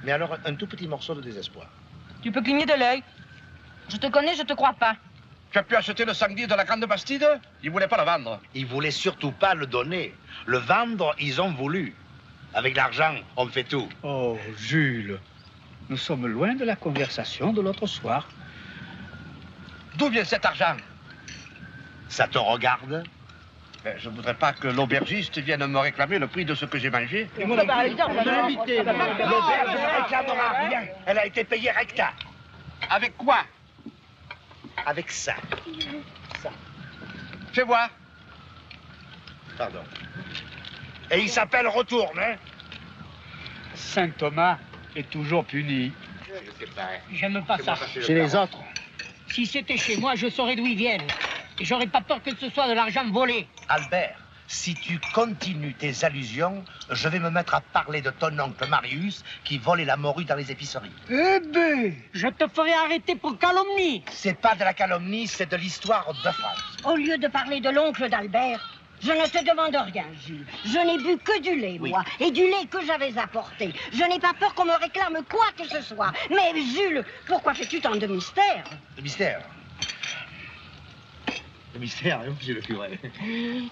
mais alors un tout petit morceau de désespoir. Tu peux cligner de l'œil. Je te connais, je te crois pas. Tu as pu acheter le sanglier de la Grande Bastide? Ils voulaient pas le vendre. Ils voulaient surtout pas le donner. Le vendre, ils ont voulu. Avec l'argent, on fait tout. Oh, Jules, nous sommes loin de la conversation de l'autre soir. D'où vient cet argent? Ça te regarde? Ben, je ne voudrais pas que l'aubergiste vienne me réclamer le prix de ce que j'ai mangé. L'aubergiste ne réclamera rien. Elle a été payée recta. Avec quoi? Avec ça. Ça. Fais voir. Pardon. Et il s'appelle Retourne, hein? Saint Thomas est toujours puni. J'aime pas ça. Chez les autres. Si c'était chez moi, je saurais d'où ils viennent. Et j'aurais pas peur que ce soit de l'argent volé. Albert, si tu continues tes allusions, je vais me mettre à parler de ton oncle Marius qui volait la morue dans les épiceries. Eh ben, je te ferai arrêter pour calomnie. C'est pas de la calomnie, c'est de l'histoire de France. Au lieu de parler de l'oncle d'Albert, je ne te demande rien, Jules. Je n'ai bu que du lait, moi, et du lait que j'avais apporté. Je n'ai pas peur qu'on me réclame quoi que ce soit. Mais, Jules, pourquoi fais-tu tant de mystère? Le mystère? Le mystère, hein, monsieur le curé.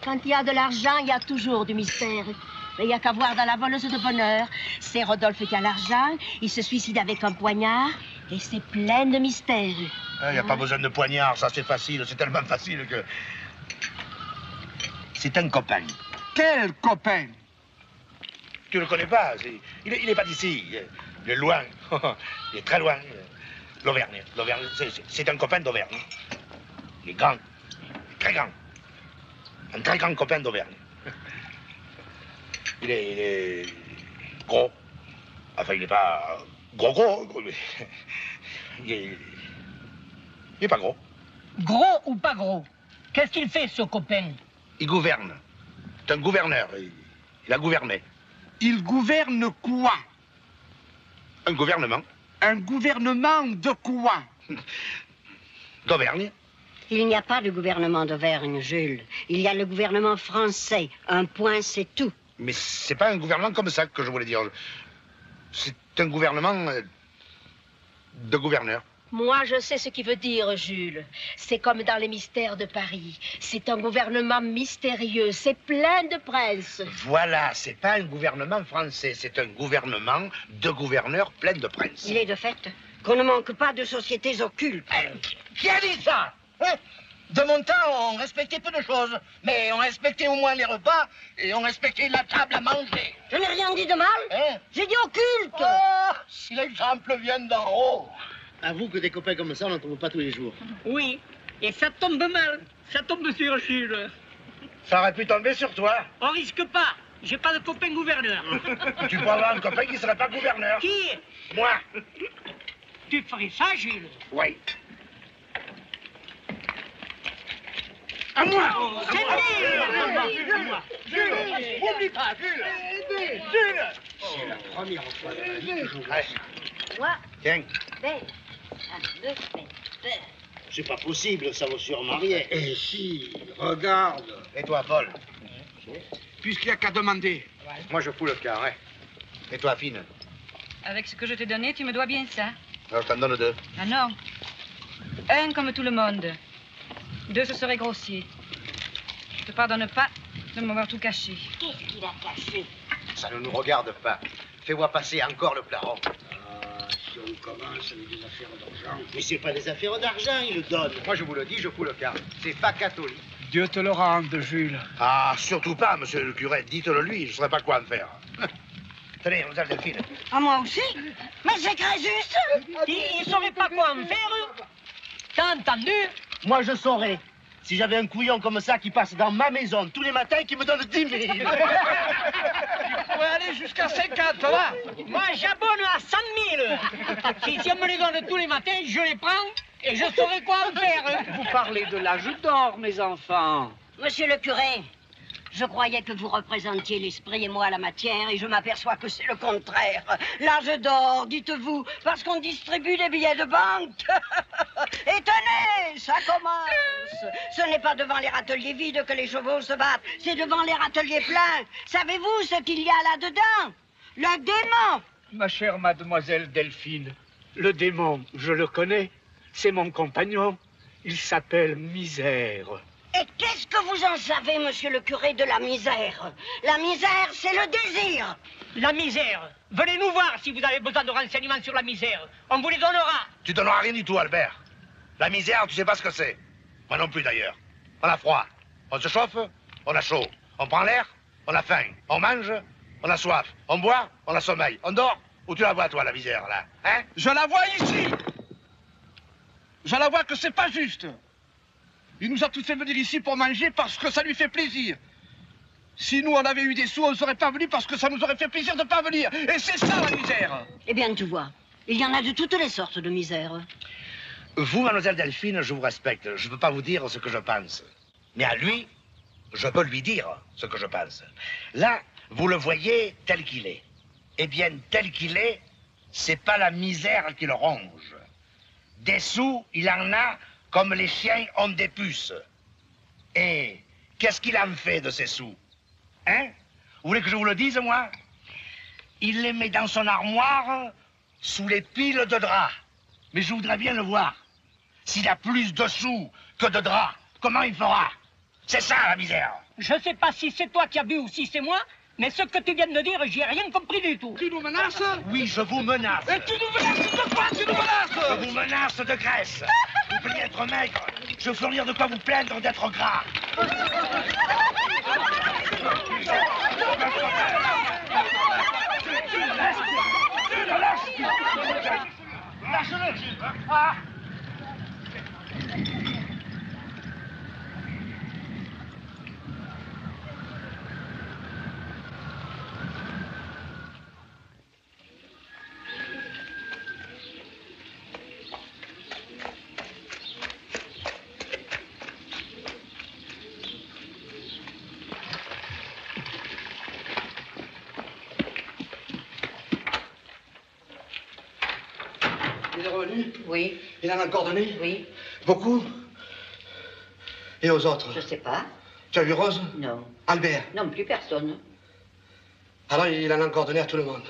Quand il y a de l'argent, il y a toujours du mystère. Mais il n'y a qu'à voir dans la voleuse de bonheur. C'est Rodolphe qui a l'argent, il se suicide avec un poignard, et c'est plein de mystères. Il n'y a pas besoin de poignard, ça c'est facile, c'est tellement facile que... C'est un copain. Quel copain? Tu le connais pas, il est pas d'ici, il est loin, il est très loin. L'Auvergne, c'est un copain d'Auvergne. Il est grand, très grand. Un très grand copain d'Auvergne. Il est gros. Enfin, il n'est pas gros, mais il est pas gros. Gros ou pas gros? Qu'est-ce qu'il fait, ce copain? Il gouverne. C'est un gouverneur. Il a gouverné. Il gouverne quoi? Un gouvernement. Un gouvernement de quoi? D'Auvergne. Il n'y a pas de gouvernement d'Auvergne, Jules. Il y a le gouvernement français. Un point, c'est tout. Mais c'est pas un gouvernement comme ça que je voulais dire. C'est un gouvernement de gouverneur. Moi, je sais ce qu'il veut dire, Jules. C'est comme dans les mystères de Paris. C'est un gouvernement mystérieux. C'est plein de princes. Voilà, c'est pas un gouvernement français. C'est un gouvernement de gouverneurs plein de princes. Il est de fait qu'on ne manque pas de sociétés occultes. Qui a dit ça? Hein? De mon temps, on respectait peu de choses. Mais on respectait au moins les repas et on respectait la table à manger. Je n'ai rien dit de mal. Hein? J'ai dit occulte. Oh, si l'exemple vient d'en haut. Avoue que des copains comme ça, on n'en trouve pas tous les jours. Oui, et ça tombe mal. Ça tombe sur Jules. Ça aurait pu tomber sur toi. On risque pas. J'ai pas de copain gouverneur. Tu peux avoir un copain qui serait pas gouverneur. Qui? Moi. Tu ferais ça, Jules? Oui. À moi! C'est Jules! Oublie pas, Jules! Jules! C'est la première fois de ma vie que je vois ça. Moi, Tiens. ben, ça me fait peur. C'est pas possible, ça vaut sûrement rien. Eh si, regarde. Et toi, Paul? Puisqu'il n'y a qu'à demander. Moi, je fous le quart, hein. Et toi, Fine? Avec ce que je t'ai donné, tu me dois bien ça. Alors, je t'en donne 2. Ah non. Un comme tout le monde. 2, ce serait grossier. Je te pardonne pas de m'avoir tout caché. Qu'est-ce qu'il a caché? Ça ne nous regarde pas. Fais-moi passer encore le plat rond. Si on commence avec des affaires d'argent. Mais c'est pas des affaires d'argent, il le donne. Moi, je vous le dis, je fous le quart. C'est pas catholique. Dieu te le rende, Jules. Ah, surtout pas, monsieur le curé. Dites-le lui, je ne saurais pas quoi en faire. Tenez, vous avez Delphine. À moi aussi? Mais c'est Crésus! Il saurait pas quoi en faire. T'as entendu? Moi, je saurais. Si j'avais un couillon comme ça qui passe dans ma maison tous les matins qui me donne 10 000. Tu pourrais aller jusqu'à 50, là. Moi, j'abonne à 100 000. Si on me les donne tous les matins, je les prends et je saurai quoi en faire. Vous parlez de l'âge d'or, mes enfants. Monsieur le curé, Je croyais que vous représentiez l'esprit et moi la matière, et je m'aperçois que c'est le contraire. Là, je dors, dites-vous, parce qu'on distribue des billets de banque. Et tenez, ça commence. Ce n'est pas devant les râteliers vides que les chevaux se battent, c'est devant les râteliers pleins. Savez-vous ce qu'il y a là-dedans? Le démon. Ma chère mademoiselle Delphine, le démon, je le connais. C'est mon compagnon. Il s'appelle Misère. Et qu'est-ce que vous en savez, monsieur le curé, de la misère? La misère, c'est le désir. La misère. Venez nous voir si vous avez besoin de renseignements sur la misère. On vous les donnera. Tu donneras rien du tout, Albert. La misère, tu sais pas ce que c'est. Moi non plus, d'ailleurs. On a froid. On se chauffe, on a chaud. On prend l'air, on a faim. On mange, on a soif. On boit, on a sommeil. On dort. Où tu la vois, toi, la misère, là? Hein? Je la vois ici. Je la vois que c'est pas juste. Il nous a tous fait venir ici pour manger parce que ça lui fait plaisir. Si nous, on avait eu des sous, on ne serait pas venus parce que ça nous aurait fait plaisir de ne pas venir. Et c'est ça, la misère. Eh bien, tu vois, il y en a de toutes les sortes de misère. Vous, mademoiselle Delphine, je vous respecte. Je ne peux pas vous dire ce que je pense. Mais à lui, je peux lui dire ce que je pense. Là, vous le voyez tel qu'il est. Eh bien, tel qu'il est, c'est pas la misère qui le ronge. Des sous, il en a comme les chiens ont des puces. Et qu'est-ce qu'il en fait de ces sous? Hein? Vous voulez que je vous le dise, moi? Il les met dans son armoire sous les piles de draps. Mais je voudrais bien le voir. S'il a plus de sous que de draps, comment il fera? C'est ça, la misère. Je sais pas si c'est toi qui as bu ou si c'est moi, mais ce que tu viens de me dire, j'ai rien compris du tout. Tu nous menaces? Oui, je vous menace. Et tu nous menaces de quoi? Tu nous menaces? Je vous menace de graisse. Vous voulez être maigre. Je veux fournir de quoi vous plaindre d'être gras. Lâche-le. Ah. Il est revenu? Oui. Il en a encore donné? Oui. Beaucoup? Et aux autres? Je sais pas. Tu as vu Rose? Non. Albert? Non, plus personne. Alors il en a encore donné à tout le monde.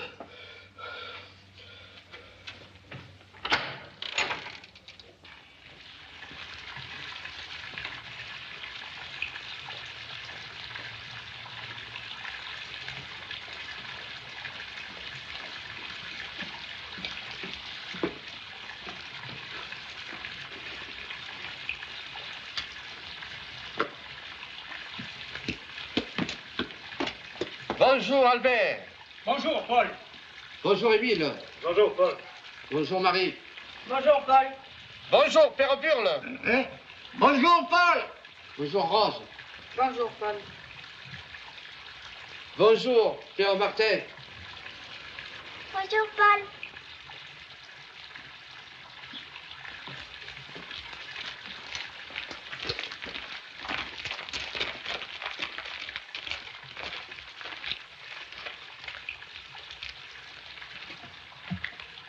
Bonjour Albert. Bonjour, Paul. Bonjour Émile. Bonjour, Paul. Bonjour Marie. Bonjour, Paul. Bonjour Père Burle. Hein? Bonjour, Paul. Bonjour Rose. Bonjour, Paul. Bonjour Pierre Martin. Bonjour, Paul.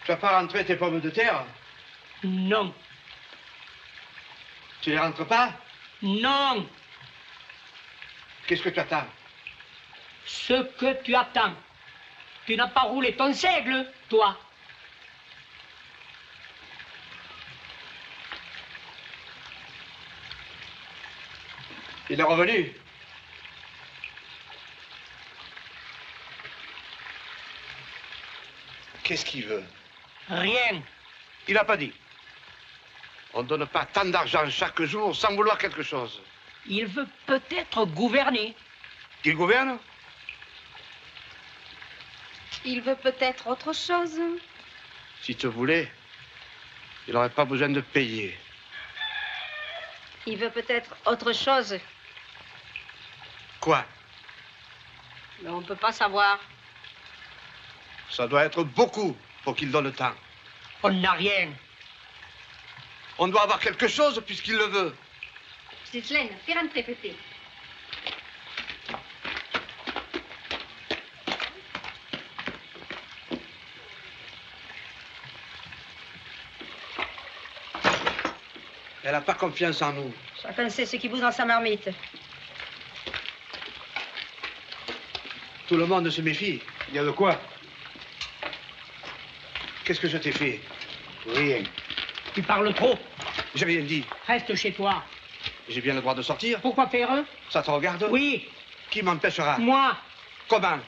Tu vas pas rentrer tes pommes de terre? Non. Tu les rentres pas? Non. Qu'est-ce que tu attends? Ce que tu attends. Tu n'as pas roulé ton seigle, toi. Il est revenu. Qu'est-ce qu'il veut? Rien. Il n'a pas dit. On ne donne pas tant d'argent chaque jour sans vouloir quelque chose. Il veut peut-être gouverner. Il gouverne? Il veut peut-être autre chose. Si tu voulais, il n'aurait pas besoin de payer. Il veut peut-être autre chose, Quoi? mais on ne peut pas savoir. Ça doit être beaucoup pour qu'il donne tant. On n'a rien. On doit avoir quelque chose puisqu'il le veut. Ghislaine, fais rentrer Pépé. Elle n'a pas confiance en nous. Chacun sait ce qui bout dans sa marmite. Tout le monde se méfie. Il y a de quoi? Qu'est-ce que je t'ai fait? Rien. Tu parles trop. J'ai rien dit. Reste chez toi. J'ai bien le droit de sortir. Pourquoi faire? Ça te regarde? Oui. Qui m'empêchera? Moi. Comment?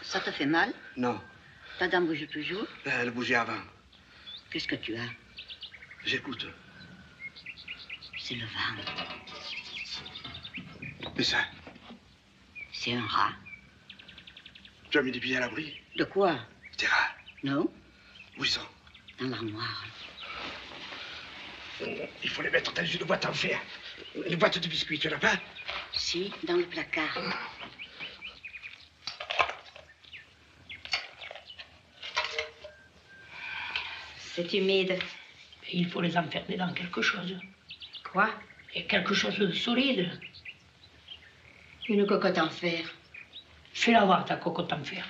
Ça te fait mal? Non. Ta dame bouge toujours? Elle bougeait avant. Qu'est-ce que tu as? J'écoute. C'est le vent. Et ça? C'est un rat. Tu as mis des pieds à l'abri? De quoi? Des rats. Non? Où ils sont? Dans l'armoire. Il faut les mettre dans une boîte en fer. Une boîte de biscuits, tu n'en as pas? Si, dans le placard. C'est humide. Il faut les enfermer dans quelque chose. Quoi? Et quelque chose de solide. Une cocotte en fer. Fais-la voir, ta cocotte en fer.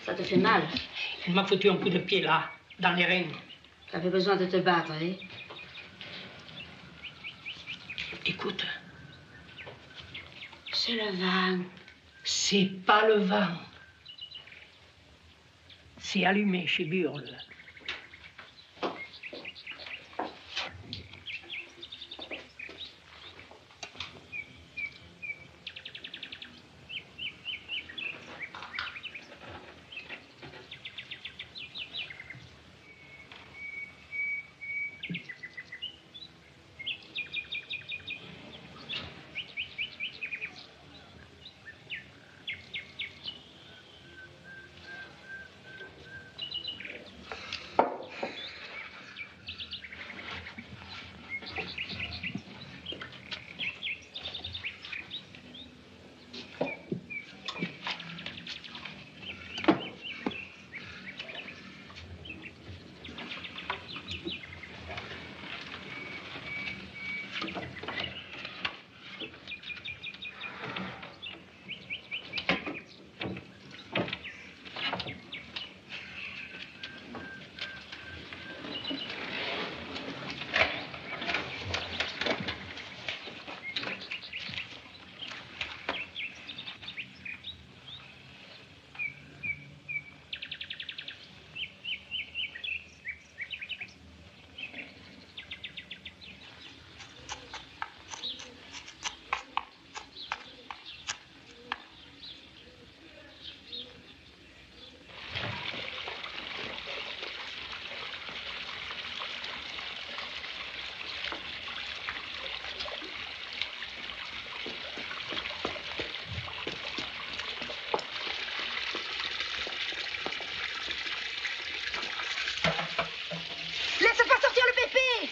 Ça te fait mal? Il m'a foutu un coup de pied là, dans les reins. T'avais besoin de te battre, hein? Écoute. C'est le vent. C'est pas le vent. C'est allumé chez Burle. Laisse pas sortir le pépé!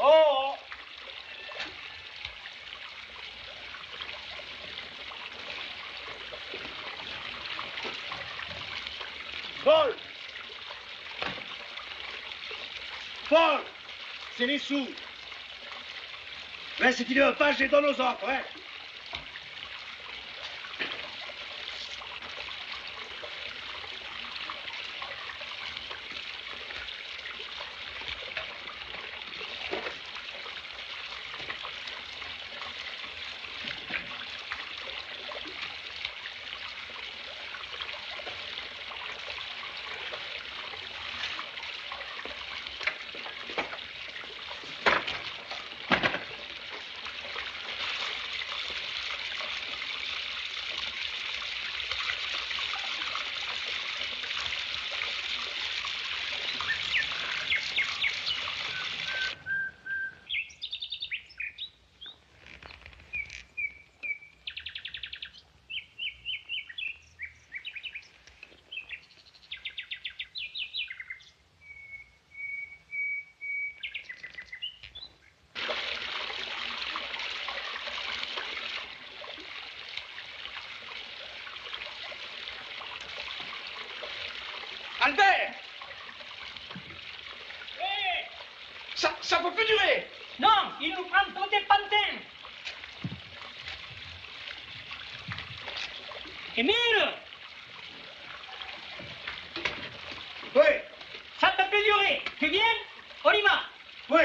Oh! Paul! Paul! C'est les sous. Ouais, si tu ne veux pas, je les donne aux autres, ouais. Albert! Ça peut plus durer! Non, il nous prend pour des pantins. Émile! Oui! Ça peut plus durer. Tu viens? On y va. Oui!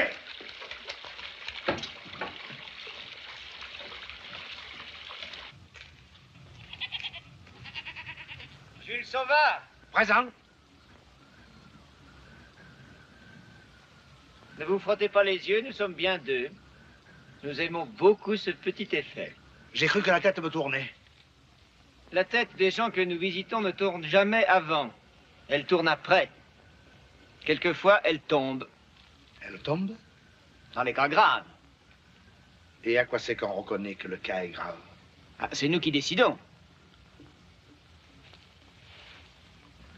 Jules Sauvard. Présent. Ne vous frottez pas les yeux, nous sommes bien deux. Nous aimons beaucoup ce petit effet. J'ai cru que la tête me tournait. La tête des gens que nous visitons ne tourne jamais avant. Elle tourne après. Quelquefois, elle tombe. Elle tombe? Dans les cas graves. Et à quoi c'est qu'on reconnaît que le cas est grave? Ah, c'est nous qui décidons.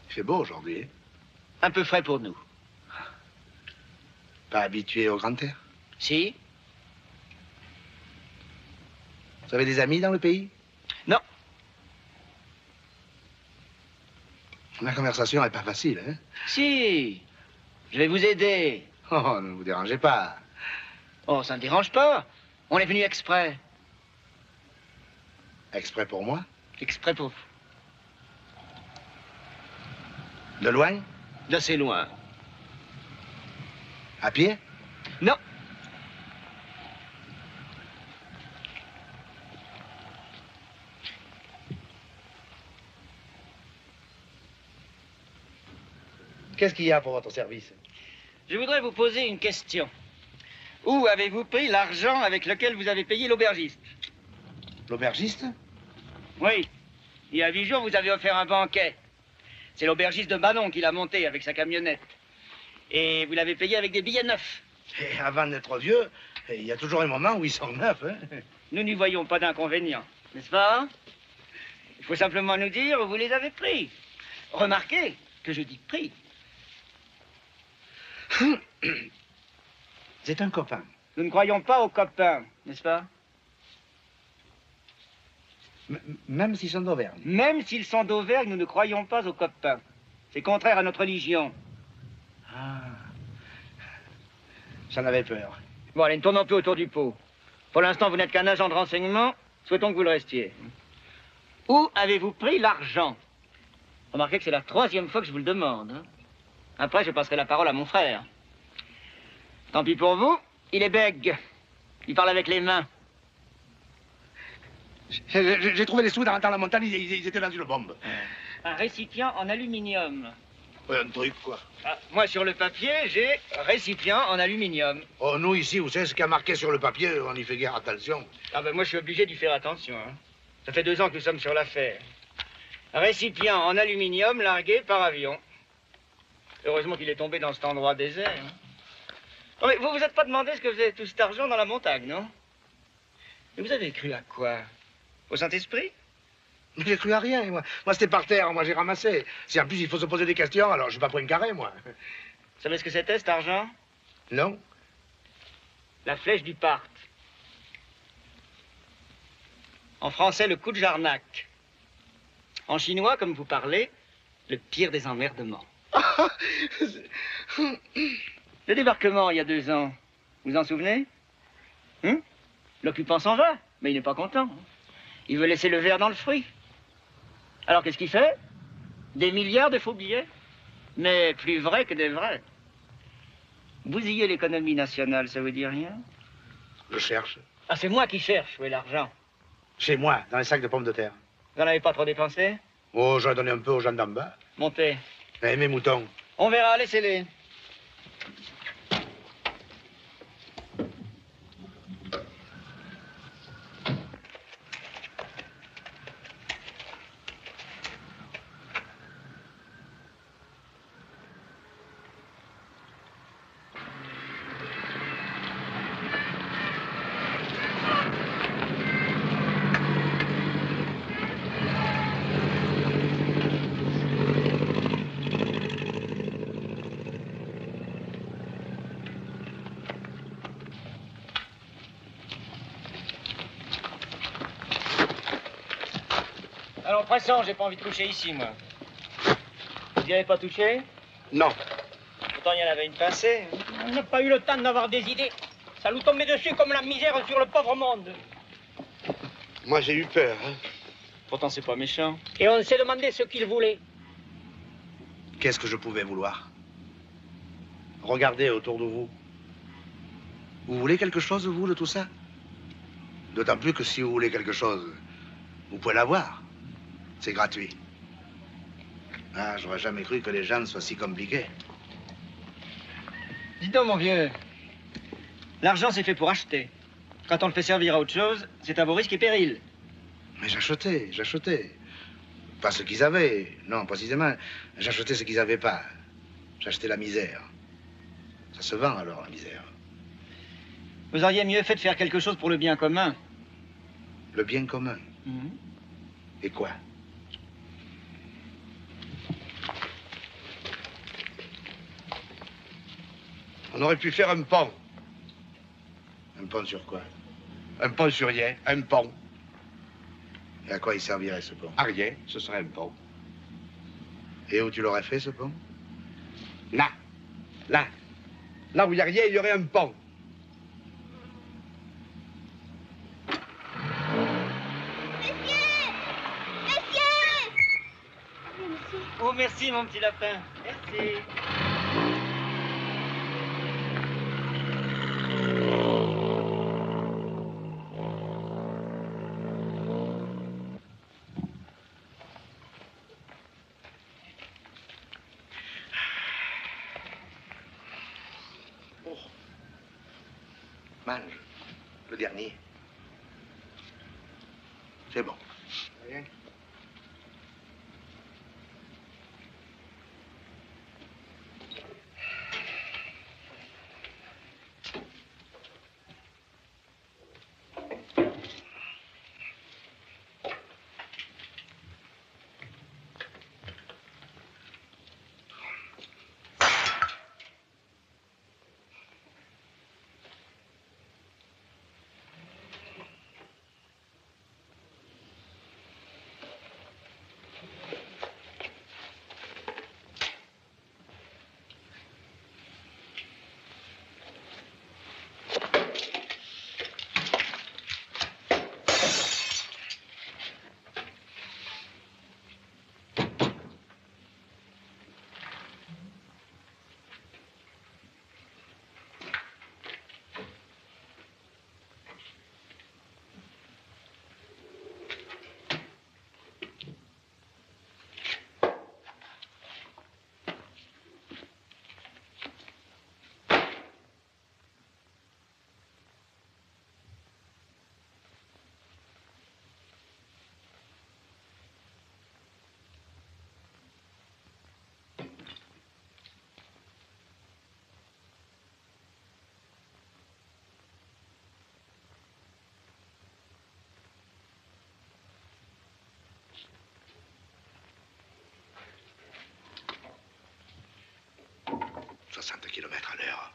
Il fait beau aujourd'hui, hein? Un peu frais pour nous. Pas habitué au grand air? Si. Vous avez des amis dans le pays? Non. La conversation n'est pas facile, hein? Si. Je vais vous aider. Oh, ne vous dérangez pas. Oh, ça ne dérange pas. On est venu exprès. Exprès pour moi? Exprès pour vous. De loin? D'assez loin. À pied? Non. Qu'est-ce qu'il y a pour votre service? Je voudrais vous poser une question. Où avez-vous pris l'argent avec lequel vous avez payé l'aubergiste? L'aubergiste? Oui. Il y a 8 jours, vous avez offert un banquet. C'est l'aubergiste de Manon qui l'a monté avec sa camionnette. Et vous l'avez payé avec des billets neufs. Et avant d'être vieux, il y a toujours un moment où ils sont neufs, hein? Nous n'y voyons pas d'inconvénient, n'est-ce pas? Il faut simplement nous dire où vous les avez pris. Remarquez que je dis pris. C'est un copain. Nous ne croyons pas aux copains, n'est-ce pas? Même s'ils sont d'Auvergne. Même s'ils sont d'Auvergne, nous ne croyons pas aux copains. C'est contraire à notre religion. Ah. J'en avais peur. Bon, allez, ne tournons plus autour du pot. Pour l'instant, vous n'êtes qu'un agent de renseignement. Souhaitons que vous le restiez. Où avez-vous pris l'argent? Remarquez que c'est la 3e fois que je vous le demande. Hein. Après, je passerai la parole à mon frère. Tant pis pour vous, il est bègue. Il parle avec les mains. J'ai trouvé les sous dans la montagne, ils étaient dans une bombe. Un récipient en aluminium. Ouais, un truc, quoi. Ah, moi, sur le papier, j'ai récipient en aluminium. Oh, nous, ici, vous savez ce qu'il y a marqué sur le papier, on y fait guère attention. Ah ben, moi, je suis obligé d'y faire attention. Hein. Ça fait 2 ans que nous sommes sur l'affaire. Récipient en aluminium largué par avion. Heureusement qu'il est tombé dans cet endroit désert. Hein. Oh, mais vous vous êtes pas demandé ce que faisait tout cet argent dans la montagne, non? Mais vous avez cru à quoi? Au Saint-Esprit? Mais j'ai cru à rien, moi. Moi, c'était par terre, moi, j'ai ramassé. Si en plus, il faut se poser des questions, alors je vais pas prendre un carré, moi. Vous savez ce que c'était, cet argent? Non. La flèche du Parthe. En français, le coup de Jarnac. En chinois, comme vous parlez, le pire des emmerdements. Le débarquement, il y a 2 ans, vous vous en souvenez? L'occupant s'en va, mais il n'est pas content. Il veut laisser le verre dans le fruit. Alors, qu'est-ce qu'il fait? Des milliards de faux billets, mais plus vrais que des vrais. Bousiller l'économie nationale, ça vous dit rien? Je cherche. Ah, c'est moi qui cherche, où est l'argent? Chez moi, dans les sacs de pommes de terre. Vous n'en avez pas trop dépensé? Oh, j'aurais donné un peu aux gens d'en bas. Montez. Et mes moutons. On verra, laissez-les. Allons, pressons, j'ai pas envie de coucher ici, moi. Vous n'y avez pas touché? Non. Pourtant, il y en avait une pincée. On n'a pas eu le temps d'avoir des idées. Ça nous tombait dessus comme la misère sur le pauvre monde. Moi, j'ai eu peur. Hein. Pourtant, c'est pas méchant. Et on s'est demandé ce qu'il voulait. Qu'est-ce que je pouvais vouloir? Regardez autour de vous. Vous voulez quelque chose, vous, de tout ça? D'autant plus que si vous voulez quelque chose, vous pouvez l'avoir. C'est gratuit. Ah, j'aurais jamais cru que les gens soient si compliqués. Dis donc, mon vieux. L'argent, c'est fait pour acheter. Quand on le fait servir à autre chose, c'est à vos risques et périls. Mais j'achetais. Pas ce qu'ils avaient, non, précisément. J'achetais ce qu'ils n'avaient pas. J'achetais la misère. Ça se vend, alors, la misère. Vous auriez mieux fait de faire quelque chose pour le bien commun. Le bien commun. Et quoi? On aurait pu faire un pont. Un pont sur quoi? Un pont sur rien, un pont. Et à quoi il servirait, ce pont? À rien, ce serait un pont. Et où tu l'aurais fait, ce pont? Là. Là. Là où il n'y a rien, il y aurait un pont. Oh, merci, mon petit lapin. Merci. Oh. Mange. Le dernier. C'est bon. Rien. Kilomètres à l'heure.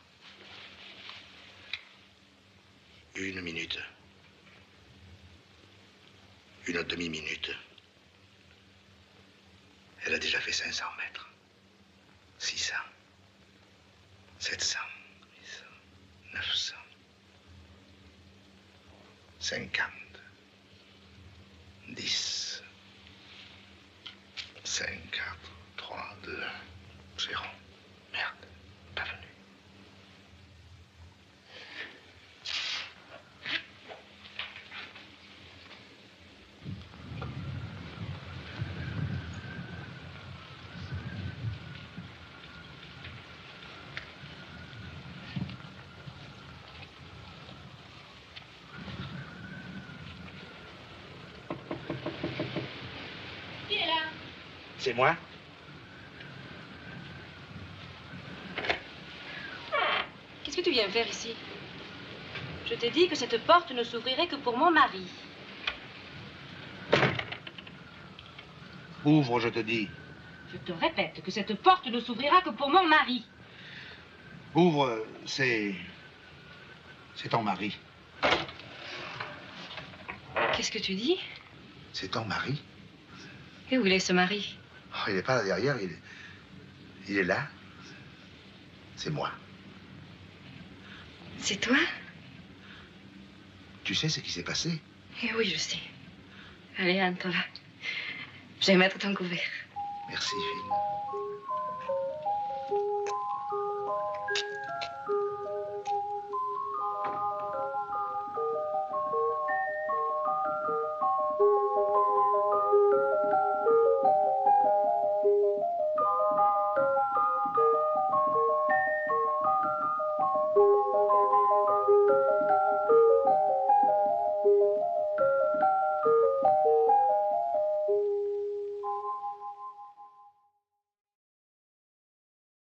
1 minute. 1 demi-minute. Elle a déjà fait 500 mètres. 600. 700. 800. 900. 50. 10. 5, 4, 3, 2, 1. 0. Merde. Pas venu. Qui est là? C'est moi? Qu'est-ce que tu viens faire ici? Je t'ai dit que cette porte ne s'ouvrirait que pour mon mari. Ouvre, je te dis. Je te répète que cette porte ne s'ouvrira que pour mon mari. Ouvre, c'est ton mari. Qu'est-ce que tu dis? C'est ton mari? Et où il est, ce mari? Oh, il n'est pas là derrière, Il est là. C'est moi. C'est toi? Tu sais ce qui s'est passé? Eh oui, je sais. Allez, Anne, là. Je vais mettre ton couvert. Merci, Phil.